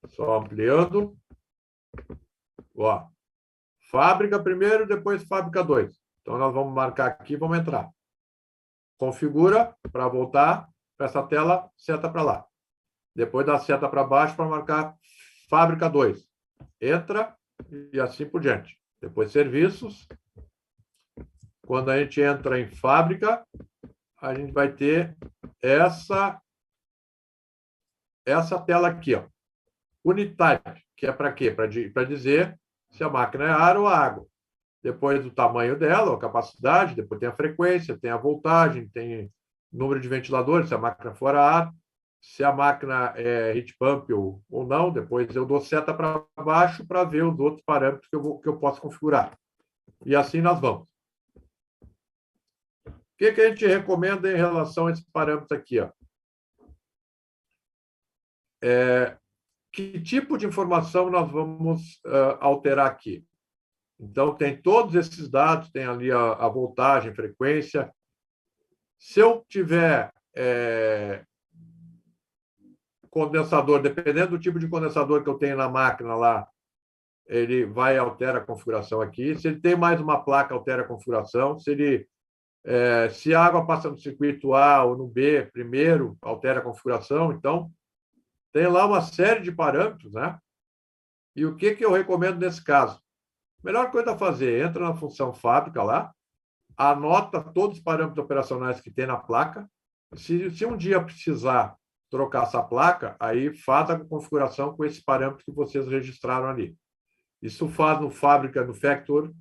Só ampliando. Ó. Fábrica primeiro, depois Fábrica 2. Então, nós vamos marcar aqui, vamos entrar. Configura para voltar para essa tela, seta para lá. Depois dá seta para baixo para marcar Fábrica 2. Entra e assim por diante. Depois serviços. Quando a gente entra em fábrica, a gente vai ter essa tela aqui, ó. Unitype, que é para quê? Para dizer se a máquina é ar ou água. Depois o tamanho dela, a capacidade, depois tem a frequência, tem a voltagem, tem número de ventiladores, se a máquina for a ar, se a máquina é heat pump ou não. Depois eu dou seta para baixo para ver os outros parâmetros que eu posso configurar. E assim nós vamos. O que a gente recomenda em relação a esses parâmetros aqui? Ó? Que tipo de informação nós vamos alterar aqui? Então, tem todos esses dados, tem ali a voltagem, frequência. Se eu tiver condensador, dependendo do tipo de condensador que eu tenho na máquina lá, ele vai alterar a configuração aqui. Se ele tem mais uma placa, altera a configuração. Se a água passa no circuito A ou no B primeiro, altera a configuração. Então, tem lá uma série de parâmetros, né? E o que eu recomendo nesse caso? A melhor coisa a fazer, entra na função fábrica lá, anota todos os parâmetros operacionais que tem na placa. Se um dia precisar trocar essa placa, aí faz a configuração com esses parâmetros que vocês registraram ali. Isso faz no fábrica, no Factory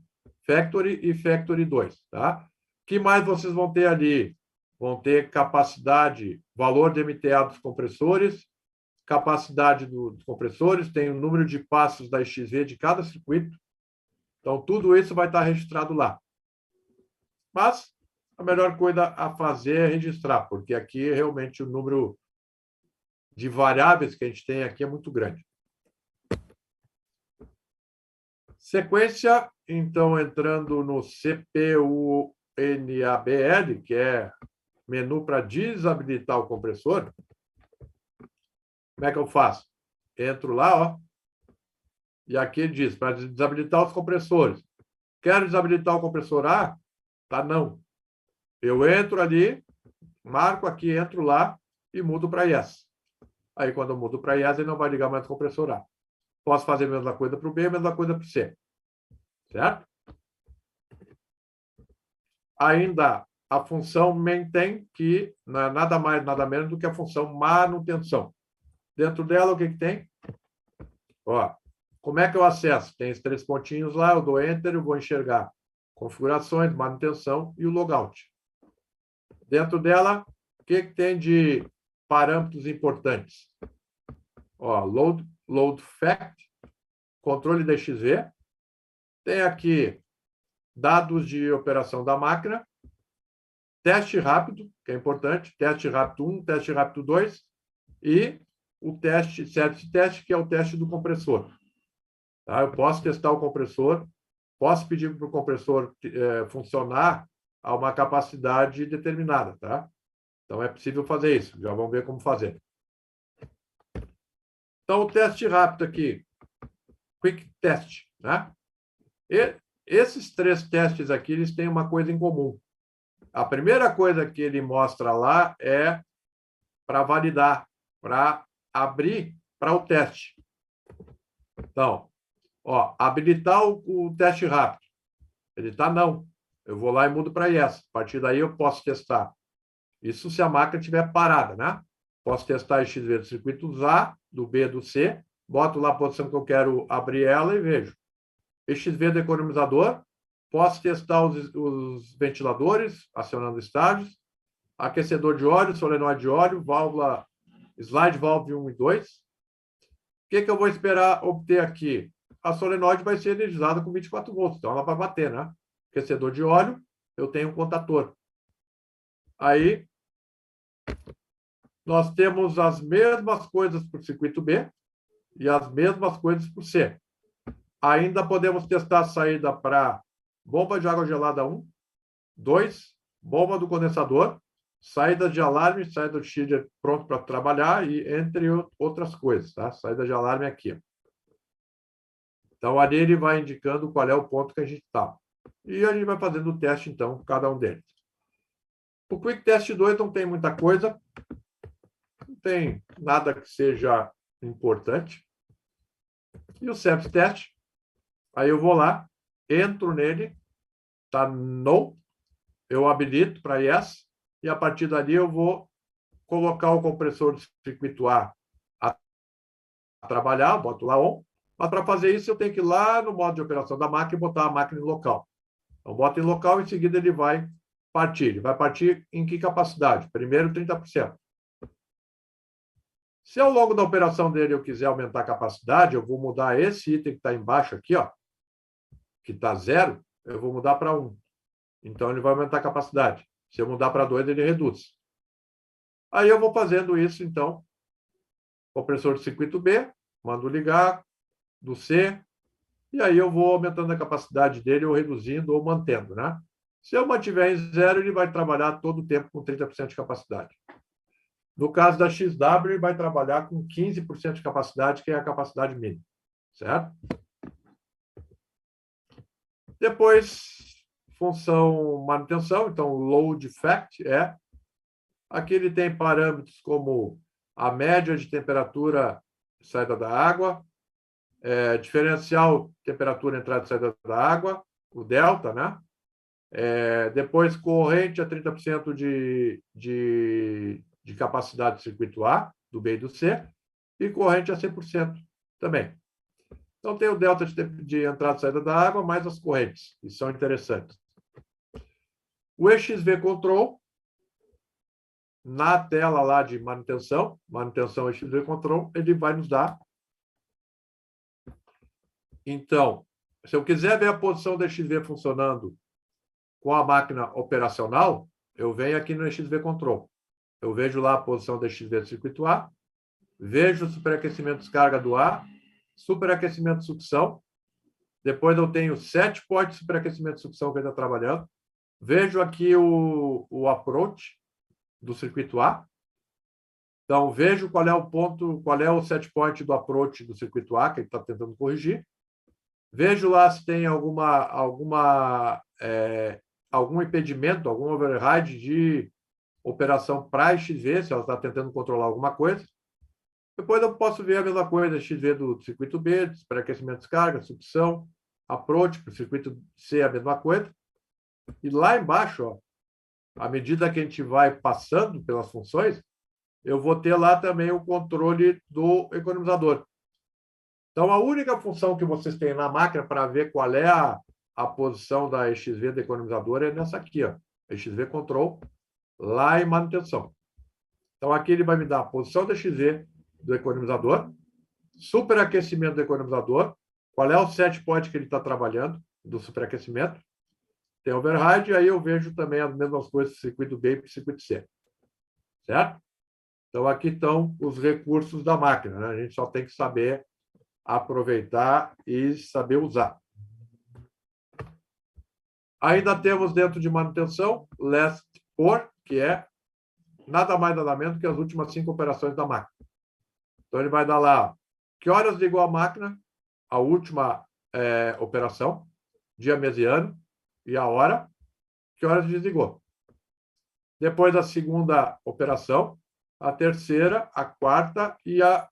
e Factory 2, tá? O que mais vocês vão ter ali? Vão ter capacidade, valor de MTA dos compressores, capacidade dos compressores, tem o número de passos da XV de cada circuito. Então, tudo isso vai estar registrado lá. Mas, a melhor coisa a fazer é registrar, porque aqui realmente o número de variáveis que a gente tem aqui é muito grande. Sequência, então, entrando no CPUNABL, que é menu para desabilitar o compressor. Como é que eu faço? Entro lá, ó, e aqui ele diz, para desabilitar os compressores. Quero desabilitar o compressor A? Tá, não. Eu entro ali, marco aqui, entro lá e mudo para Yes. Aí, quando eu mudo para Yes, ele não vai ligar mais o compressor A. Posso fazer a mesma coisa para o B, a mesma coisa para o C. Certo? Ainda a função maintain, que não é nada mais, nada menos do que a função manutenção. Dentro dela, o que tem? Ó, como é que eu acesso? Tem esses 3 pontinhos lá, eu dou Enter, eu vou enxergar configurações, manutenção e o logout. Dentro dela, o que tem de parâmetros importantes? Ó, load fact, controle DXV. Tem aqui dados de operação da máquina, teste rápido, que é importante, teste rápido 1, teste rápido 2, e o teste, service teste, que é o teste do compressor. Tá? Eu posso testar o compressor, posso pedir para o compressor funcionar a uma capacidade determinada. Tá? Então, é possível fazer isso. Já vamos ver como fazer. Então, o teste rápido aqui, quick test. Né? E esses 3 testes aqui, eles têm uma coisa em comum. A primeira coisa que ele mostra lá é para validar, para abrir para o teste. Então, ó, habilitar o teste rápido. Ele está não. Eu vou lá e mudo para yes. A partir daí eu posso testar. Isso se a máquina estiver parada, né? Posso testar a XV do circuito A, do B, do C, boto lá a posição que eu quero abrir ela e vejo. XV do economizador, posso testar os ventiladores, acionando estágios, aquecedor de óleo, solenoide de óleo, válvula, slide valve 1 e 2. O que eu vou esperar obter aqui? A solenoide vai ser energizada com 24 volts, então ela vai bater, né? Aquecedor de óleo, eu tenho um contator. Aí, nós temos as mesmas coisas para o circuito B e as mesmas coisas para o C. Ainda podemos testar a saída para bomba de água gelada 1, 2, bomba do condensador, saída de alarme, saída do cheater pronto para trabalhar e entre outras coisas. Tá? Saída de alarme aqui. Então, ali ele vai indicando qual é o ponto que a gente está. E a gente vai fazendo o teste, então, cada um deles. O Quick Test 2 não tem muita coisa. Não tem nada que seja importante. E o Service Test, aí eu vou lá, entro nele, tá No, eu habilito para Yes, e a partir dali eu vou colocar o compressor do circuito A trabalhar, boto lá On, mas para fazer isso eu tenho que ir lá no modo de operação da máquina e botar a máquina em local. Então, boto em local e em seguida ele vai partir. Ele vai partir em que capacidade? Primeiro, 30%. Se ao longo da operação dele eu quiser aumentar a capacidade, eu vou mudar esse item que está embaixo aqui, ó, que está 0, eu vou mudar para 1. Então, ele vai aumentar a capacidade. Se eu mudar para 2, ele reduz. Aí eu vou fazendo isso, então. Compressor do circuito B, mando ligar, do C, e aí eu vou aumentando a capacidade dele, ou reduzindo, ou mantendo, né? Se eu mantiver em 0, ele vai trabalhar todo o tempo com 30% de capacidade. No caso da XW, ele vai trabalhar com 15% de capacidade, que é a capacidade mínima. Certo? Depois, função manutenção. Então, load fact é... Aqui ele tem parâmetros como a média de temperatura de saída da água, diferencial temperatura entrada e saída da água, o delta, né? Depois, corrente a 30% de capacidade do circuito A, do B e do C, e corrente a 100% também. Então, tem o delta de entrada e saída da água, mais as correntes, que são interessantes. O EXV Control, na tela lá de manutenção EXV Control, ele vai nos dar. Então, se eu quiser ver a posição do EXV funcionando com a máquina operacional, eu venho aqui no XV Control. Eu vejo lá a posição do XV do circuito A, vejo o superaquecimento descarga do A, superaquecimento de sucção, depois eu tenho 7 potes de superaquecimento de sucção que ele está trabalhando, vejo aqui o approach do circuito A, então vejo qual é o ponto, qual é o set point do approach do circuito A, que ele está tentando corrigir, vejo lá se tem algum impedimento, algum override de operação para XV, se ela está tentando controlar alguma coisa. Depois eu posso ver a mesma coisa, XV do circuito B, pré-aquecimento de descarga, sucção, approach, para o circuito C a mesma coisa. E lá embaixo, ó, à medida que a gente vai passando pelas funções, eu vou ter lá também o controle do economizador. Então, a única função que vocês têm na máquina para ver qual é a posição da EXV do economizador é nessa aqui, ó, EXV Control, lá em manutenção. Então, aqui ele vai me dar a posição da EXV do economizador, superaquecimento do economizador, qual é o set point que ele está trabalhando do superaquecimento, tem override, aí eu vejo também as mesmas coisas do circuito B e do circuito C. Certo? Então, aqui estão os recursos da máquina, né? A gente só tem que saber aproveitar e saber usar. Ainda temos dentro de manutenção, last for, que é nada mais nada menos que as últimas 5 operações da máquina. Então, ele vai dar lá que horas ligou a máquina, a última operação, dia, mês e ano, e a hora, que horas desligou. Depois da segunda operação, a terceira, a quarta e a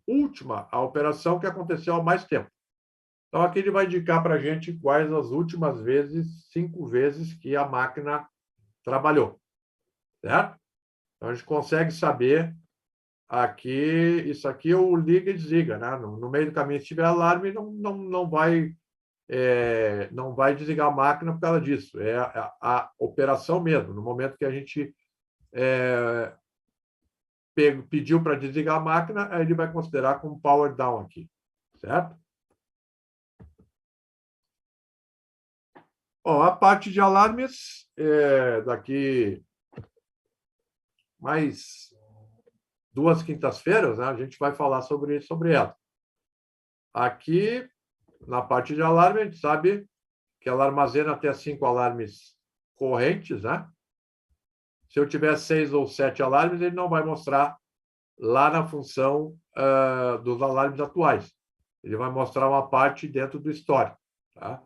última, a operação que aconteceu há mais tempo. Então, aqui ele vai indicar para a gente quais as últimas vezes, 5 vezes que a máquina trabalhou. Certo? Então, a gente consegue saber aqui, isso aqui é o liga e desliga, né? No meio do caminho, se tiver alarme, não vai desligar a máquina por causa disso. É a operação mesmo. No momento que a gente pediu para desligar a máquina, aí ele vai considerar como power down aqui. Certo? Bom, a parte de alarmes, daqui mais 2 quintas-feiras, né, a gente vai falar sobre ela. Aqui, na parte de alarme, a gente sabe que ela armazena até 5 alarmes correntes, né? Se eu tiver 6 ou 7 alarmes, ele não vai mostrar lá na função dos alarmes atuais. Ele vai mostrar uma parte dentro do histórico. Tá?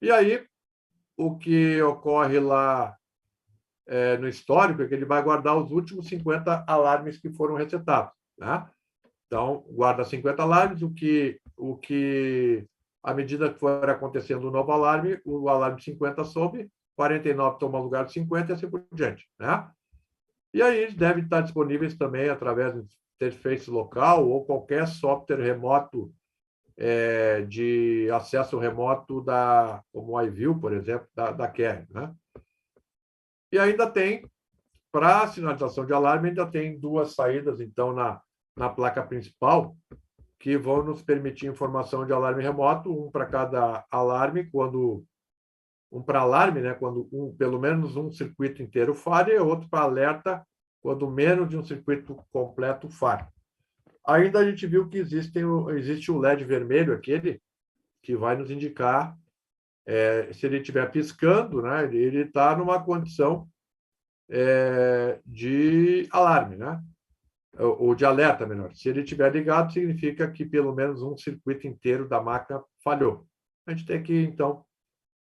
E aí, o que ocorre lá no histórico é que ele vai guardar os últimos 50 alarmes que foram resetados. Né? Então, guarda 50 alarmes, à medida que for acontecendo um novo alarme, o alarme 50 sobe, 49 toma lugar de 50 e assim por diante. Né? E aí eles devem estar disponíveis também através do interface local ou qualquer software remoto de acesso remoto como o iView, por exemplo, da Kerr. Né? E ainda tem, para sinalização de alarme, ainda tem 2 saídas, então, na placa principal, que vão nos permitir informação de alarme remoto, um para cada alarme, para alarme, né, quando pelo menos um circuito inteiro falha, e outro para alerta, quando menos de um circuito completo falha. Ainda a gente viu que existe o LED vermelho, aquele que vai nos indicar, se ele estiver piscando, né, ele está numa condição de alarme, né? Ou de alerta, melhor. Se ele estiver ligado, significa que pelo menos um circuito inteiro da máquina falhou. A gente tem que, então,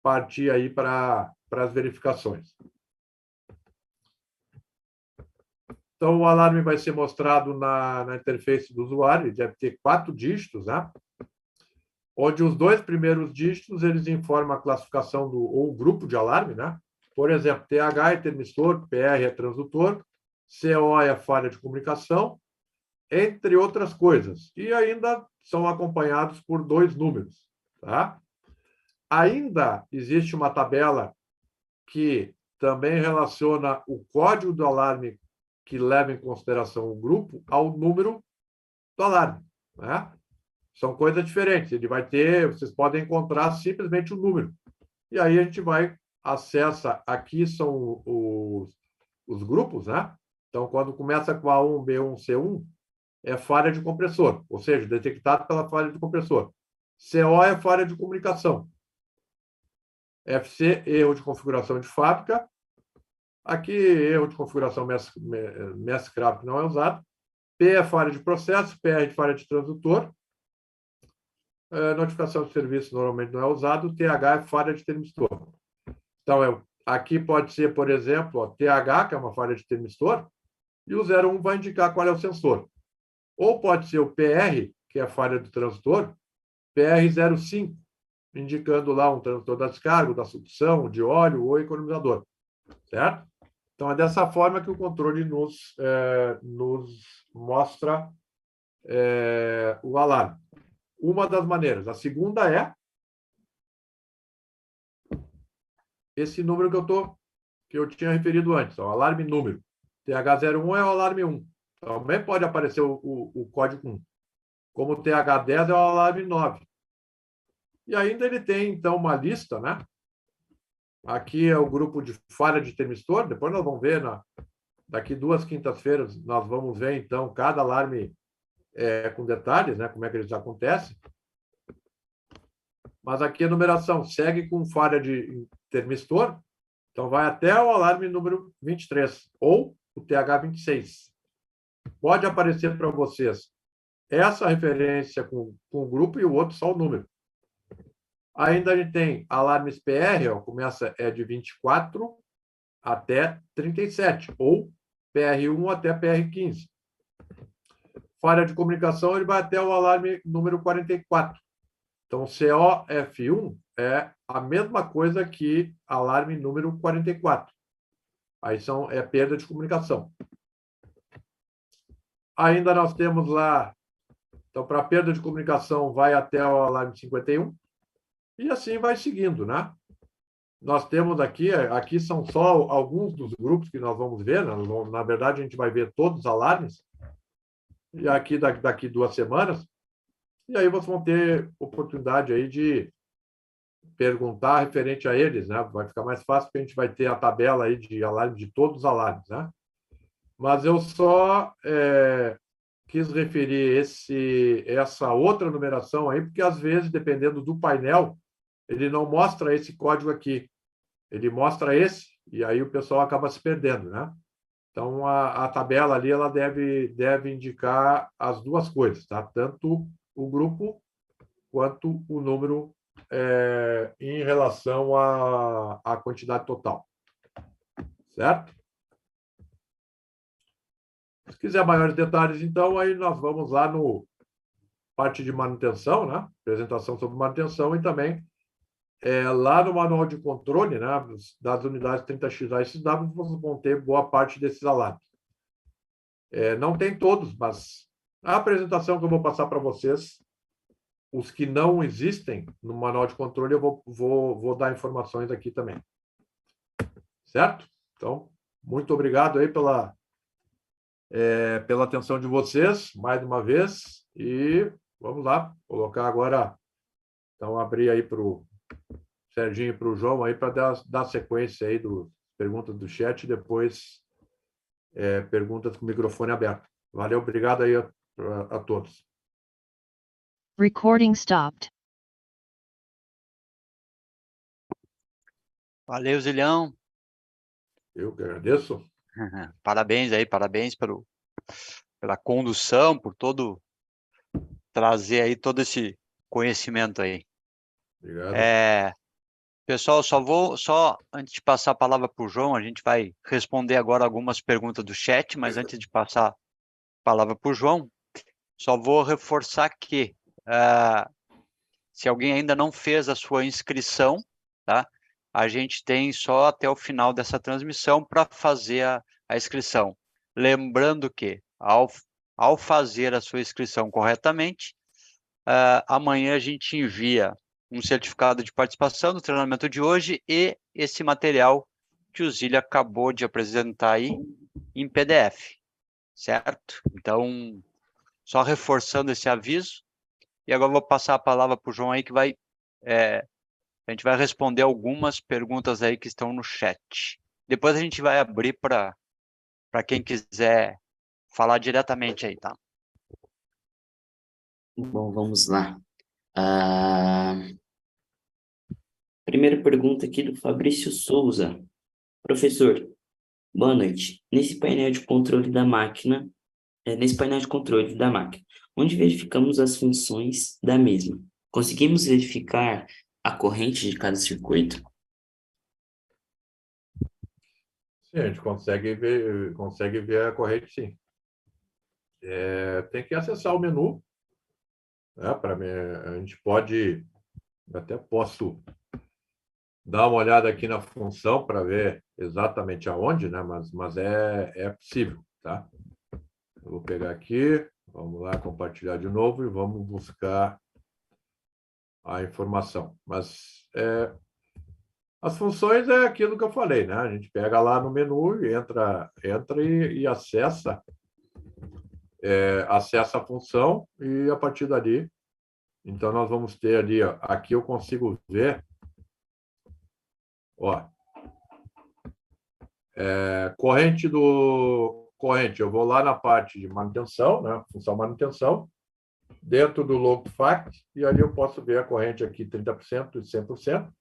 partir aí para as verificações. Então, o alarme vai ser mostrado na interface do usuário, ele deve ter 4 dígitos, né? Onde os 2 primeiros dígitos, eles informam a classificação ou o grupo de alarme, né? Por exemplo, TH é termistor, PR é transdutor, CO é falha de comunicação, entre outras coisas. E ainda são acompanhados por 2 números. Tá? Ainda existe uma tabela que também relaciona o código do alarme que leva em consideração o grupo ao número do alarme. Né? São coisas diferentes. Ele vai ter, vocês podem encontrar simplesmente o número. E aí a gente vai acessa, aqui são os grupos, né? Então, quando começa com A1, B1, C1, é falha de compressor, ou seja, detectado pela falha de compressor. CO é falha de comunicação. FC, erro de configuração de fábrica. Aqui, erro de configuração mesclado que não é usado. P é falha de processo, PR de falha de transdutor. Notificação de serviço normalmente não é usado. TH é falha de termistor. Então, aqui pode ser, por exemplo, ó, TH, que é uma falha de termistor, e o 01 vai indicar qual é o sensor. Ou pode ser o PR, que é a falha do transdutor, PR05, indicando lá um transdutor da descarga, da sucção, de óleo ou economizador. Certo? Então, é dessa forma que o controle nos mostra o alarme. Uma das maneiras. A segunda é esse número que eu tinha referido antes, o alarme número. TH01 é o alarme 1. Também pode aparecer o código 1. Como o TH10 é o alarme 9. E ainda ele tem, então, uma lista, né? Aqui é o grupo de falha de termistor. Depois nós vamos ver, daqui 2 quintas-feiras, nós vamos ver, então, cada alarme com detalhes, né? Como é que eles acontecem. Mas aqui a numeração segue com falha de termistor. Então, vai até o alarme número 23, ou o TH26. Pode aparecer para vocês essa referência com o grupo e o outro só o número. Ainda a gente tem alarmes PR, ó, começa de 24 até 37, ou PR1 até PR15. Falha de comunicação, ele vai até o alarme número 44. Então, COF1 é a mesma coisa que alarme número 44. Aí é perda de comunicação. Ainda nós temos lá, então, para perda de comunicação, vai até o alarme 51. E assim vai seguindo, né? Nós temos aqui são só alguns dos grupos que nós vamos ver, né? Na verdade, a gente vai ver todos os alarmes, e aqui daqui 2 semanas, e aí vocês vão ter oportunidade aí de perguntar referente a eles, né? Vai ficar mais fácil porque a gente vai ter a tabela aí de alarme de todos os alarmes, né? Mas eu só quis referir essa outra numeração aí, porque às vezes, dependendo do painel, ele não mostra esse código aqui. Ele mostra esse, e aí o pessoal acaba se perdendo, né? Então, a tabela ali, ela deve indicar as duas coisas, tá? Tanto o grupo quanto o número em relação à quantidade total. Certo? Se quiser maiores detalhes, então, aí nós vamos lá no parte de manutenção, né? Apresentação sobre manutenção e também lá no manual de controle, né, das unidades 30X ASW, vocês vão ter boa parte desses alarmes. Não tem todos, mas a apresentação que eu vou passar para vocês, os que não existem no manual de controle, eu vou dar informações aqui também. Certo? Então, muito obrigado aí pela atenção de vocês, mais uma vez, e vamos lá, colocar agora, então, abrir aí para o Serginho e para o João aí para dar sequência aí das perguntas do chat e depois perguntas com o microfone aberto. Valeu, obrigado aí a todos. Recording stopped. Valeu, Zilhão. Eu que agradeço. Parabéns aí, parabéns pela condução, por trazer aí todo esse conhecimento aí. Obrigado. Pessoal, só antes de passar a palavra para o João, a gente vai responder agora algumas perguntas do chat, mas antes de passar a palavra para o João, só vou reforçar que se alguém ainda não fez a sua inscrição, tá? A gente tem só até o final dessa transmissão para fazer a inscrição. Lembrando que, ao fazer a sua inscrição corretamente, amanhã a gente envia um certificado de participação no treinamento de hoje e esse material que o Zílio acabou de apresentar aí em PDF, certo? Então, só reforçando esse aviso, e agora eu vou passar a palavra para o João aí, que vai A gente vai responder algumas perguntas aí que estão no chat. Depois a gente vai abrir para quem quiser falar diretamente aí, tá? Bom, vamos lá. Ah, primeira pergunta aqui do Fabrício Souza. Professor, boa noite. Nesse painel de controle da máquina, onde verificamos as funções da mesma, conseguimos verificar a corrente de cada circuito? Sim, a gente consegue ver a corrente, sim. Tem que acessar o menu, né? Para mim, a gente pode, até posso dar uma olhada aqui na função para ver exatamente aonde, né? Mas é possível, tá? Eu vou pegar aqui, vamos lá, compartilhar de novo e vamos buscar a informação. Mas as funções é aquilo que eu falei, né? A gente pega lá no menu e entra e acessa a função e a partir dali, então nós vamos ter ali, ó, aqui eu consigo ver, ó, corrente, eu vou lá na parte de manutenção, né? Função manutenção, dentro do logo fact, e ali eu posso ver a corrente aqui 30% e 100%.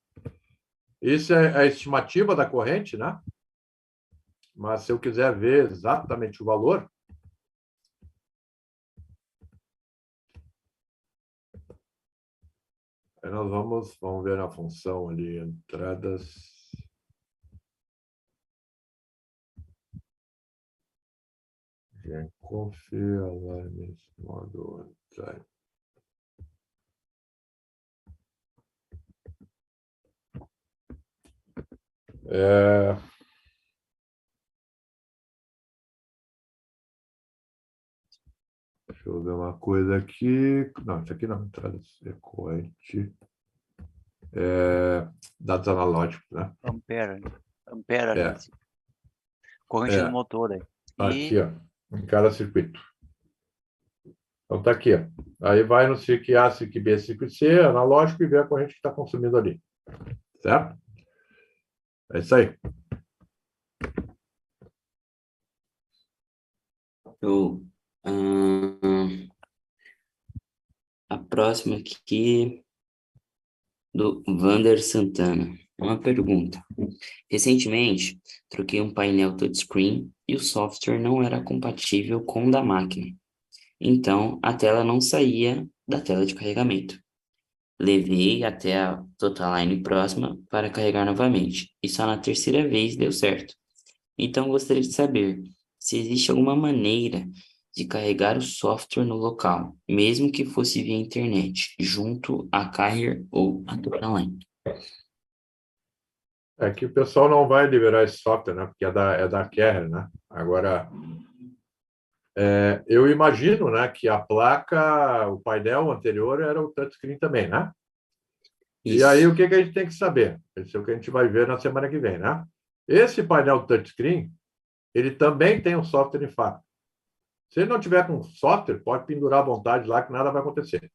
Isso é a estimativa da corrente, né? Mas se eu quiser ver exatamente o valor, aí nós vamos ver na função ali, entradas. Confia lá nesse modo. Deixa eu ver uma coisa aqui. Não, isso aqui não, entrada sequente. Dados analógicos, né? Ampere ali. Corrente do motor aí. Aqui, ó, em cada circuito. Então, tá aqui, ó. Aí vai no circuito A, circuito B, circuito C, analógico, e vê a corrente que está consumindo ali. Certo? É isso aí. Eu, a próxima aqui do Vander Santana. Uma pergunta. Recentemente, troquei um painel touchscreen e o software não era compatível com o da máquina. Então, a tela não saía da tela de carregamento. Levei até a Totaline próxima para carregar novamente, e só na terceira vez deu certo. Então, gostaria de saber se existe alguma maneira de carregar o software no local, mesmo que fosse via internet, junto à Carrier ou à Totaline. É que o pessoal não vai liberar esse software, né? Porque é da Carrier, né? Agora, eu imagino, né, que a placa, o painel anterior era o touchscreen também, né? E aí, o que a gente tem que saber? Isso é o que a gente vai ver na semana que vem, né? Esse painel touchscreen, ele também tem um software em fato. Se ele não tiver com software, pode pendurar à vontade lá que nada vai acontecer.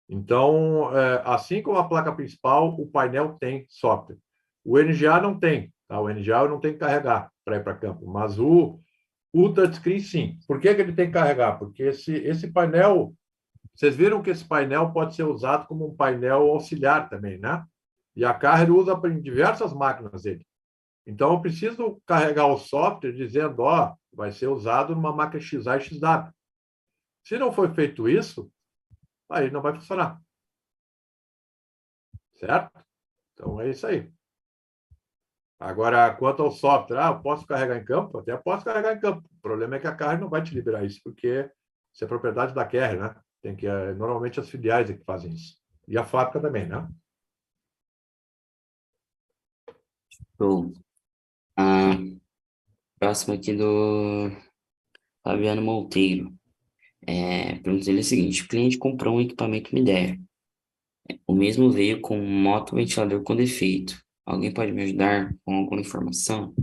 Então, assim como a placa principal, o painel tem software. O NGA não tem, tá? O NGA eu não tenho que carregar para ir para campo, mas o touchscreen sim. Por que ele tem que carregar? Porque esse painel, vocês viram que esse painel pode ser usado como um painel auxiliar também, né? E a Carrier usa em diversas máquinas ele. Então, eu preciso carregar o software dizendo, ó, vai ser usado numa máquina XA e XW. Se não for feito isso, aí não vai funcionar. Certo? Então, é isso aí. Agora, quanto ao software, eu posso carregar em campo? Até posso carregar em campo. O problema é que a Carrier não vai te liberar isso, porque isso é propriedade da Carrier, né? Normalmente as filiais é que fazem isso. E a fábrica também, né? Show. Próximo aqui do Fabiano Monteiro. Pergunta dele é a seguinte: o cliente comprou um equipamento Midea. O mesmo veio com um motoventilador com defeito. Alguém pode me ajudar com alguma informação?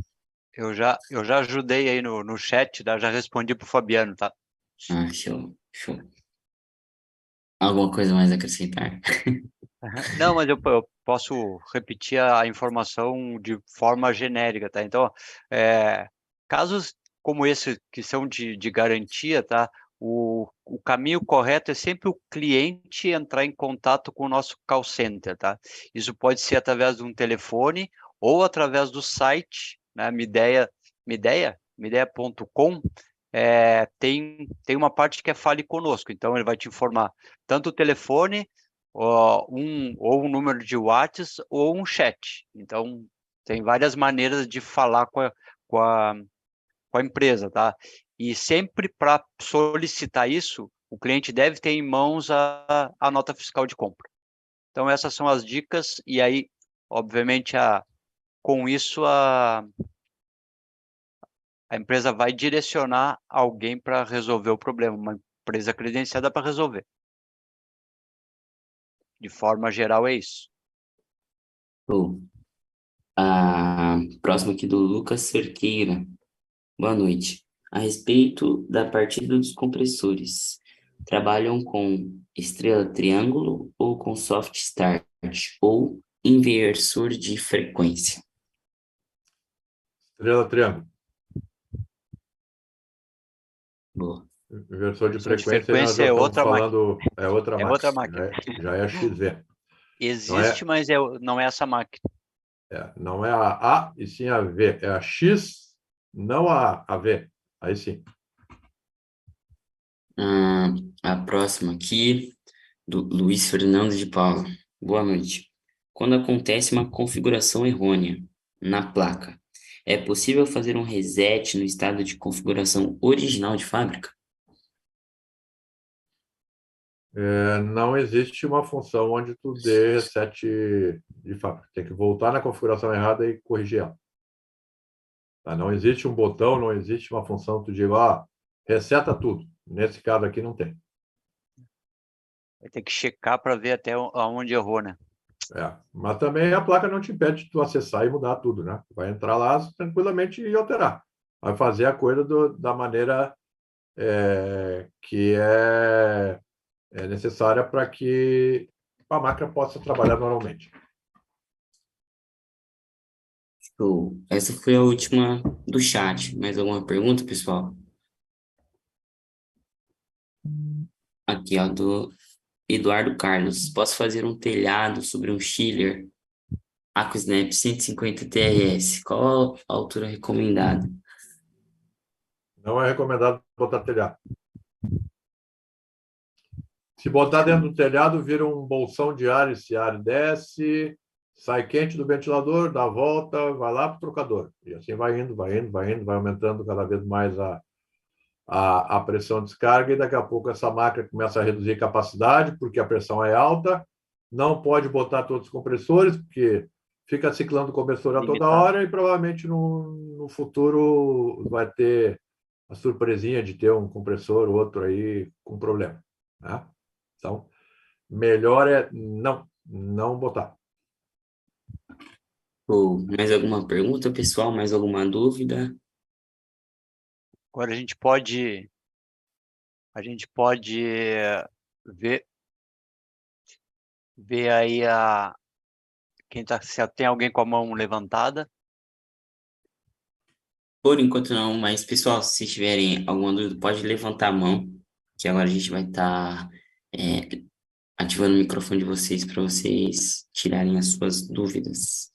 Eu já ajudei aí no chat, tá? Já respondi pro Fabiano, tá? Show, show. Alguma coisa mais a acrescentar? Não, mas eu posso repetir a informação de forma genérica, tá? Então, casos como esse que são de garantia, tá? O caminho correto é sempre o cliente entrar em contato com o nosso call center, tá? Isso pode ser através de um telefone ou através do site, né? Mideia.com, tem uma parte que é Fale Conosco, então ele vai te informar tanto o telefone, ou um número de WhatsApp ou um chat. Então, tem várias maneiras de falar com a empresa, tá? E sempre para solicitar isso, o cliente deve ter em mãos a nota fiscal de compra. Então, essas são as dicas, e aí, obviamente, com isso, a empresa vai direcionar alguém para resolver o problema, uma empresa credenciada para resolver. De forma geral, é isso. Show. Próximo aqui do Lucas Cerqueira. Boa noite. A respeito da partida dos compressores, trabalham com estrela triângulo ou com soft start ou inversor de frequência? Estrela triângulo. Boa. Inversor de Inversor de frequência, nós frequência já é estamos outra máquina. falando, é outra É máquina. outra máquina. Já é a XV. Existe, mas não é essa máquina. Não é a A, e sim a V. É a X, não a V. Aí sim. A próxima aqui, do Luiz Fernando de Paula. Boa noite. Quando acontece uma configuração errônea na placa, é possível fazer um reset no estado de configuração original de fábrica? Não existe uma função onde tu dê reset de fábrica. Tem que voltar na configuração errada e corrigir ela. Tá? Não existe um botão, não existe uma função que tu diga, reseta tudo. Nesse caso aqui não tem. Vai ter que checar para ver até aonde errou, né? Mas também a placa não te impede de tu acessar e mudar tudo, né? Vai entrar lá tranquilamente e alterar. Vai fazer a coisa da maneira que é necessária para que a máquina possa trabalhar normalmente. Show. Essa foi a última do chat. Mais alguma pergunta, pessoal? Aqui, ó, do Eduardo Carlos. Posso fazer um telhado sobre um chiller AquaSnap 150 TRS? Qual a altura recomendada? Não é recomendado botar telhado. Se botar dentro do telhado, vira um bolsão de ar, esse ar desce, sai quente do ventilador, dá a volta, vai lá para o trocador. E assim vai indo, vai indo, vai indo, vai aumentando cada vez mais a pressão de descarga, e daqui a pouco essa máquina começa a reduzir capacidade, porque a pressão é alta, não pode botar todos os compressores, porque fica ciclando o compressor a toda hora, e provavelmente no futuro vai ter a surpresinha de ter um compressor ou outro aí com problema. Né? Então, melhor é não botar. Ou mais alguma pergunta, pessoal? Mais alguma dúvida? Agora a gente pode ver aí se tem alguém com a mão levantada. Por enquanto não, mas pessoal, se tiverem alguma dúvida, pode levantar a mão, que agora a gente vai estar ativando o microfone de vocês para vocês tirarem as suas dúvidas.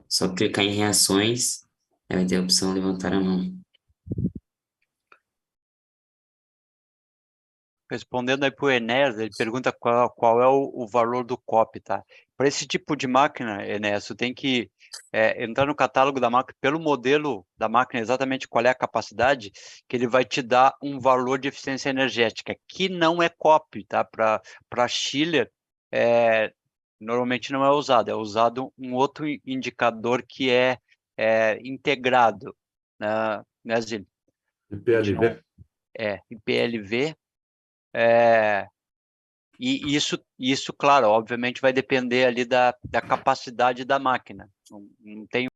Só clicar em reações, aí vai ter a opção levantar a mão. Respondendo aí para o Enéas, ele pergunta qual é o valor do COP, tá? Para esse tipo de máquina, Enéas, tu tem que entrar no catálogo da máquina, pelo modelo da máquina, exatamente qual é a capacidade, que ele vai te dar um valor de eficiência energética, que não é COP, tá? Para chiller, normalmente não é usado um outro indicador que é integrado, né, Zílio? IPLV. IPLV. E isso, claro, obviamente vai depender ali da capacidade da máquina. Não tem